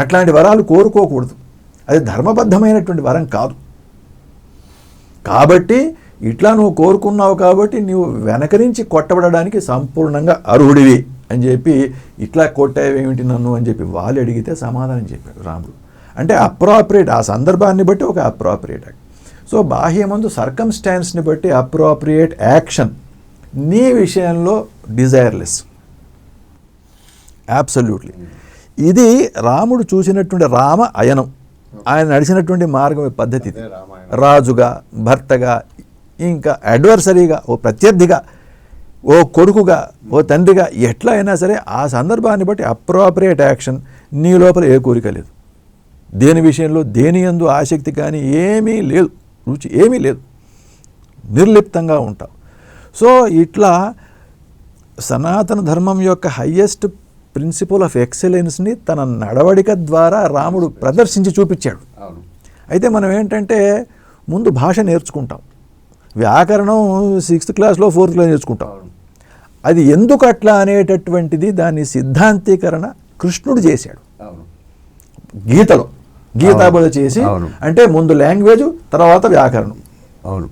అట్లాంటి వరాలు కోరుకోకూడదు, అది ధర్మబద్ధమైనటువంటి వరం కాదు. కాబట్టి ఇట్లా నువ్వు కోరుకున్నావు కాబట్టి నువ్వు వెనక నుంచి కొట్టబడడానికి సంపూర్ణంగా అర్హుడివి అని చెప్పి ఇట్లా కొట్టావేమిటి నన్ను అని చెప్పి వాళ్ళు అడిగితే సమాధానం చెప్పాడు రాముడు. అంటే అప్రాప్రియేట్, ఆ సందర్భాన్ని బట్టి ఒక అప్రాప్రియేట్ యాక్ట్. సో బాహ్యమందు సర్కమ్స్టాన్స్ని బట్టి అప్రాప్రియేట్ యాక్షన్, నీ విషయంలో డిజైర్లెస్. అబ్సల్యూట్లీ. ఇది రాముడు చూసినటువంటి రామ అయనం, ఆయన నడిచినటువంటి మార్గం పద్ధతి. రాజుగా, భర్తగా, ఇంకా అడ్వర్సరీగా, ఓ ప్రత్యర్థిగా, ఓ కొడుకుగా, ఓ తండ్రిగా, ఎట్లా అయినా సరే ఆ సందర్భాన్ని బట్టి అప్రాప్రియేట్ యాక్షన్. నీ లోపల ఏ కోరిక లేదు, దేని విషయంలో దేని యందు ఆసక్తి కానీ ఏమీ లేదు, రుచి ఏమీ లేదు, నిర్లిప్తంగా ఉంటావు. సో ఇట్లా సనాతన ధర్మం యొక్క హయ్యెస్ట్ ప్రిన్సిపల్ ఆఫ్ ఎక్సలెన్స్ని తన నడవడిక ద్వారా రాముడు ప్రదర్శించి చూపించాడు. అయితే మనం ఏంటంటే ముందు భాష నేర్చుకుంటాం, వ్యాకరణం 6th క్లాస్లో 4th క్లాస్ నేర్చుకుంటాం. అది ఎందుకు అట్లా అనేటటువంటిది దాని సిద్ధాంతీకరణ కృష్ణుడు చేశాడు గీతలో. గీతాబోధ చేసి అంటే ముందు లాంగ్వేజ్, తర్వాత వ్యాకరణం. అవును.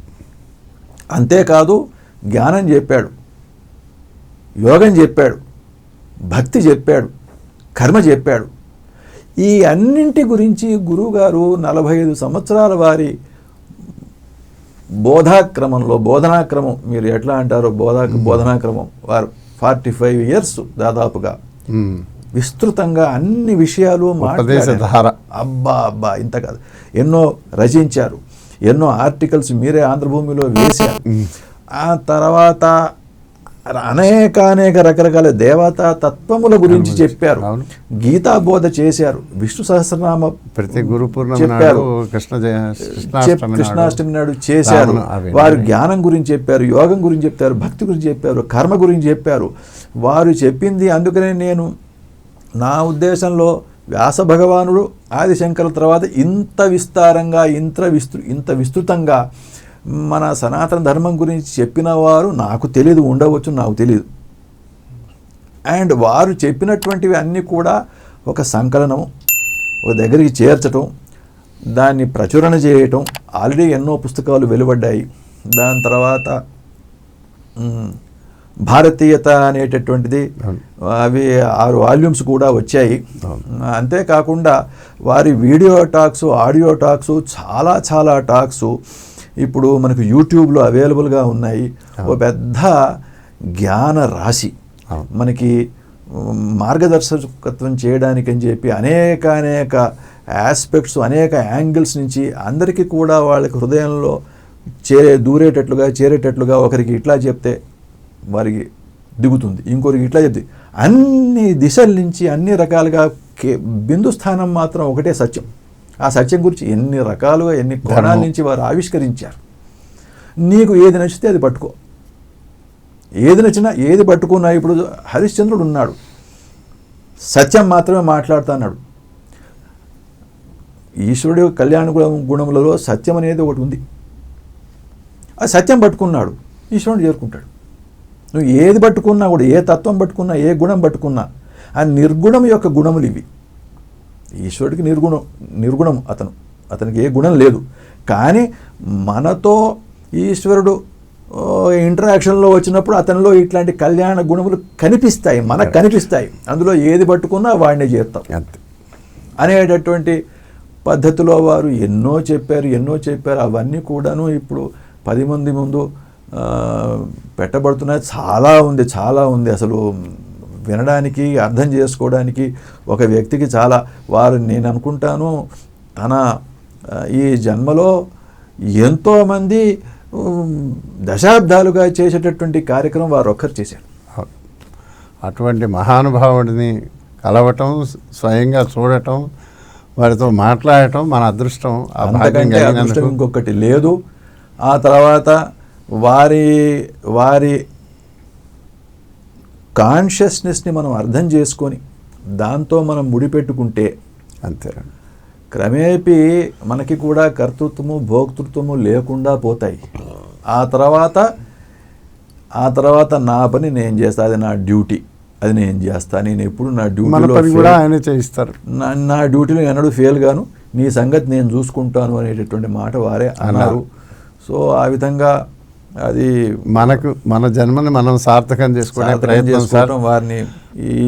అంతేకాదు జ్ఞానం చెప్పాడు, యోగం చెప్పాడు, భక్తి చెప్పాడు, కర్మ చెప్పాడు. ఈ అన్నింటి గురించి గురువుగారు 45 సంవత్సరాల వారి బోధనాక్రమం మీరు ఎట్లా అంటారో బోధనాక్రమం వారు 45 years దాదాపుగా విస్తృతంగా అన్ని విషయాలు మాట్లాడారు. అబ్బా ఇంత కాదు, ఎన్నో రచించారు, ఎన్నో ఆర్టికల్స్ మీరే ఆంధ్రభూమిలో వేశారు. ఆ తర్వాత అనేక రకరకాల దేవతా తత్వముల గురించి చెప్పారు, గీతా బోధ చేశారు, విష్ణు సహస్రనామ ప్రతి గురు చెప్పారు, కృష్ణాష్టమి నాడు చేశారు. వారు జ్ఞానం గురించి చెప్పారు, యోగం గురించి చెప్పారు, భక్తి గురించి చెప్పారు, కర్మ గురించి చెప్పారు. వారు చెప్పింది అందుకనే నేను నా ఉద్దేశంలో వ్యాస భగవానుడు ఆదిశంకరుల తర్వాత ఇంత విస్తారంగా ఇంత విస్తృతంగా మన సనాతన ధర్మం గురించి చెప్పిన వారు నాకు తెలియదు, ఉండవచ్చు, నాకు తెలియదు. అండ్ వారు చెప్పినటువంటివి అన్నీ కూడా ఒక సంకలనం, ఒక దగ్గరికి చేర్చటం, దాన్ని ప్రచురణ చేయటం. ఆల్రెడీ ఎన్నో పుస్తకాలు వెలువడ్డాయి. దాని తర్వాత భారతీయత అనేటటువంటిది, అవి 6 వాల్యూమ్స్ కూడా వచ్చాయి. అంతేకాకుండా వారి వీడియో టాక్స్, ఆడియో టాక్స్, చాలా చాలా టాక్స్ ఇప్పుడు మనకు యూట్యూబ్లో అవైలబుల్గా ఉన్నాయి. ఒక పెద్ద జ్ఞాన రాశి మనకి మార్గదర్శకత్వం చేయడానికి అని చెప్పి అనేక ఆస్పెక్ట్స్, అనేక యాంగిల్స్ నుంచి అందరికీ కూడా వాళ్ళకి హృదయంలో చేరేటట్లుగా ఒకరికి ఇట్లా చెప్తే వారికి దిగుతుంది, ఇంకొకరికి ఇట్లా చెప్తే అన్ని దిశల నుంచి అన్ని రకాలుగా బిందు స్థానం మాత్రం ఒకటే సత్యం. ఆ సత్యం గురించి ఎన్ని రకాలుగా ఎన్ని కోణాల నుంచి వారు ఆవిష్కరించారు. నీకు ఏది నచ్చితే అది పట్టుకో, ఏది నచ్చినా ఏది పట్టుకున్నా. ఇప్పుడు హరిశ్చంద్రుడు ఉన్నాడు, సత్యం మాత్రమే మాట్లాడుతున్నాడు. ఈశ్వరుడు కళ్యాణ గుణములలో సత్యం అనేది ఒకటి ఉంది. ఆ సత్యం పట్టుకున్నాడు, ఈశ్వరుడు చేరుకుంటాడు. నువ్వు ఏది పట్టుకున్నా కూడా, ఏ తత్వం పట్టుకున్నా, ఏ గుణం పట్టుకున్నా, ఆ నిర్గుణం యొక్క గుణములు ఇవి. ఈశ్వరుడికి నిర్గుణం అతనికి ఏ గుణం లేదు. కానీ మనతో ఈశ్వరుడు ఇంటరాక్షన్లో వచ్చినప్పుడు అతనిలో ఇట్లాంటి కళ్యాణ గుణములు కనిపిస్తాయి, మనకు కనిపిస్తాయి. అందులో ఏది పట్టుకున్నా వాడిని చేస్తాం అనేటటువంటి పద్ధతిలో వారు ఎన్నో చెప్పారు. అవన్నీ కూడాను ఇప్పుడు 10 మంది ముందు పెట్టబడుతున్నాయి. చాలా ఉంది అసలు వినడానికి, అర్థం చేసుకోవడానికి ఒక వ్యక్తికి చాలా. వారు నేను అనుకుంటాను తన ఈ జన్మలో ఎంతోమంది దశాబ్దాలుగా చేసేటటువంటి కార్యక్రమం వారు ఒక్కరు చేశారు. అటువంటి మహానుభావుడిని కలవటం, స్వయంగా చూడటం, వారితో మాట్లాడటం మన అదృష్టం. అంతకంటే అదృష్టం ఇంకొకటి లేదు. ఆ తర్వాత వారి కాన్షియస్నెస్ని మనం అర్థం చేసుకొని దాంతో మనం ముడిపెట్టుకుంటే అంతే క్రమేపీ మనకి కూడా కర్తృత్వము, భోక్తృత్వము లేకుండా పోతాయి. ఆ తర్వాత నా పని నేను చేస్తా, అది నా డ్యూటీ, అది నేను చేస్తా. నేను ఎప్పుడు నా డ్యూటీలో కూడా ఆయన చేయిస్తారు. నా డ్యూటీలో ఎన్నడూ ఫెయిల్ గాను, నీ సంగతి నేను చూసుకుంటాను అనేటటువంటి మాట వారే అన్నారు. సో ఆ విధంగా అది మన జన్మని మనం సార్థకం చేసుకోవడం వారిని.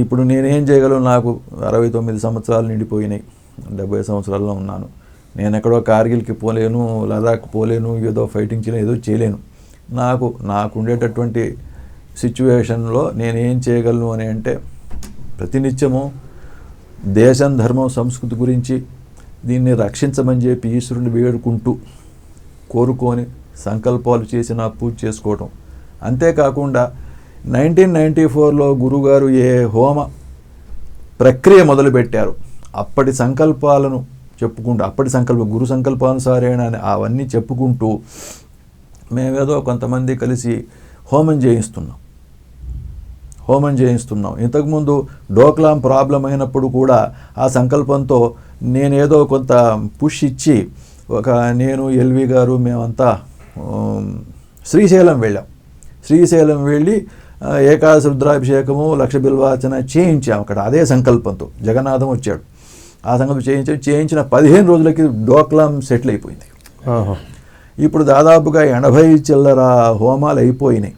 ఇప్పుడు నేనేం చేయగలను? నాకు 69 సంవత్సరాలు నిండిపోయినాయి, 70 సంవత్సరాల్లో ఉన్నాను. నేను ఎక్కడో కార్గిల్కి పోలేను, లదాఖ్ పోలేను, ఏదో ఫైటింగ్ చేయలేను, ఏదో చేయలేను. నాకు ఉండేటటువంటి సిచ్యువేషన్లో నేనేం చేయగలను అని అంటే ప్రతినిత్యము దేశం, ధర్మం, సంస్కృతి గురించి దీన్ని రక్షించమని చెప్పి ఈశ్వరుని వేడుకుంటూ కోరుకొని సంకల్పాలు చేసి నా పూజ చేసుకోవటం. అంతేకాకుండా 1994లో గురుగారు ఏ హోమ ప్రక్రియ మొదలుపెట్టారు, అప్పటి సంకల్పాలను చెప్పుకుంటూ, గురు సంకల్పానుసారేణ అని అవన్నీ చెప్పుకుంటూ మేమేదో కొంతమంది కలిసి హోమం చేయిస్తున్నాం. ఇంతకుముందు డోక్లాం ప్రాబ్లం అయినప్పుడు కూడా ఆ సంకల్పంతో నేనేదో కొంత పుష్ ఇచ్చి నేను ఎల్వి గారు మేమంతా శ్రీశైలం వెళ్ళి ఏకాదశి రుద్రాభిషేకము, లక్ష బిల్వార్చన చేయించాం అక్కడ. అదే సంకల్పంతో జగన్నాథం వచ్చాడు. ఆ సంకల్పం చేయించిన 15 రోజులకి డోక్లాం సెటిల్ అయిపోయింది. ఇప్పుడు దాదాపుగా 80 చిల్లర హోమాలు అయిపోయినాయి.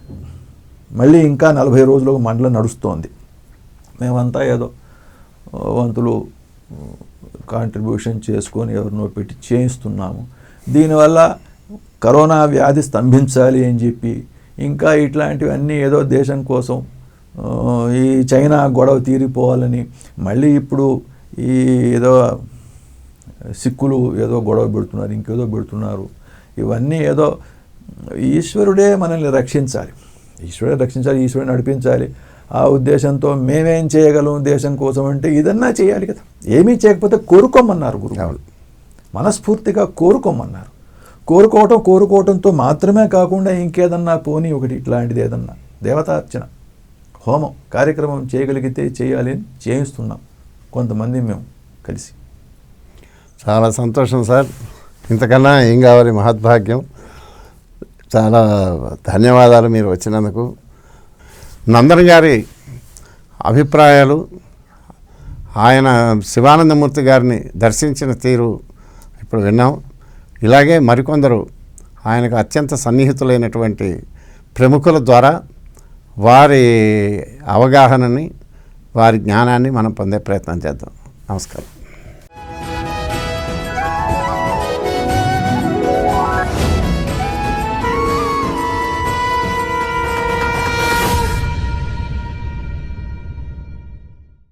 మళ్ళీ ఇంకా 40 రోజులకు మండలం నడుస్తోంది. మేమంతా ఏదో వంతులు కాంట్రిబ్యూషన్ చేసుకొని ఎవరినో పెట్టి చేయిస్తున్నాము. దీనివల్ల కరోనా వ్యాధి స్తంభించాలి అని చెప్పి, ఇంకా ఇట్లాంటివన్నీ ఏదో దేశం కోసం, ఈ చైనా గొడవ తీరిపోవాలని, మళ్ళీ ఇప్పుడు ఈ ఏదో సిక్కులు ఏదో గొడవ పెడుతున్నారు, ఇంకేదో పెడుతున్నారు. ఇవన్నీ ఏదో ఈశ్వరుడే మనల్ని రక్షించాలి, ఈశ్వరుడే నడిపించాలి. ఆ ఉద్దేశంతో మేమేం చేయగలం దేశం కోసం అంటే ఇదన్నా చేయాలి కదా. ఏమీ చేయకపోతే కోరుకోమన్నారు గురువు, మనస్ఫూర్తిగా కోరుకోమన్నారు. కోరుకోవటంతో మాత్రమే కాకుండా ఇంకేదన్నా పోనీ ఒకటి ఇట్లాంటిది ఏదన్నా దేవతార్చన హోమం కార్యక్రమం చేయగలిగితే చేయాలి అని చేయిస్తున్నాం కొంతమంది మేము కలిసి. చాలా సంతోషం సార్, ఇంతకన్నా ఏం కావాలి, మహద్భాగ్యం. చాలా ధన్యవాదాలు మీరు వచ్చినందుకు. నందన్ గారి అభిప్రాయాలు, ఆయన శివానందమూర్తి గారిని దర్శించిన తీరు ఇప్పుడు విన్నాం. ఇలాగే మరికొందరు ఆయనకు అత్యంత సన్నిహితులైనటువంటి ప్రముఖుల ద్వారా వారి అవగాహనని వారి జ్ఞానాన్ని మనం పొందే ప్రయత్నం చేద్దాం. నమస్కారం.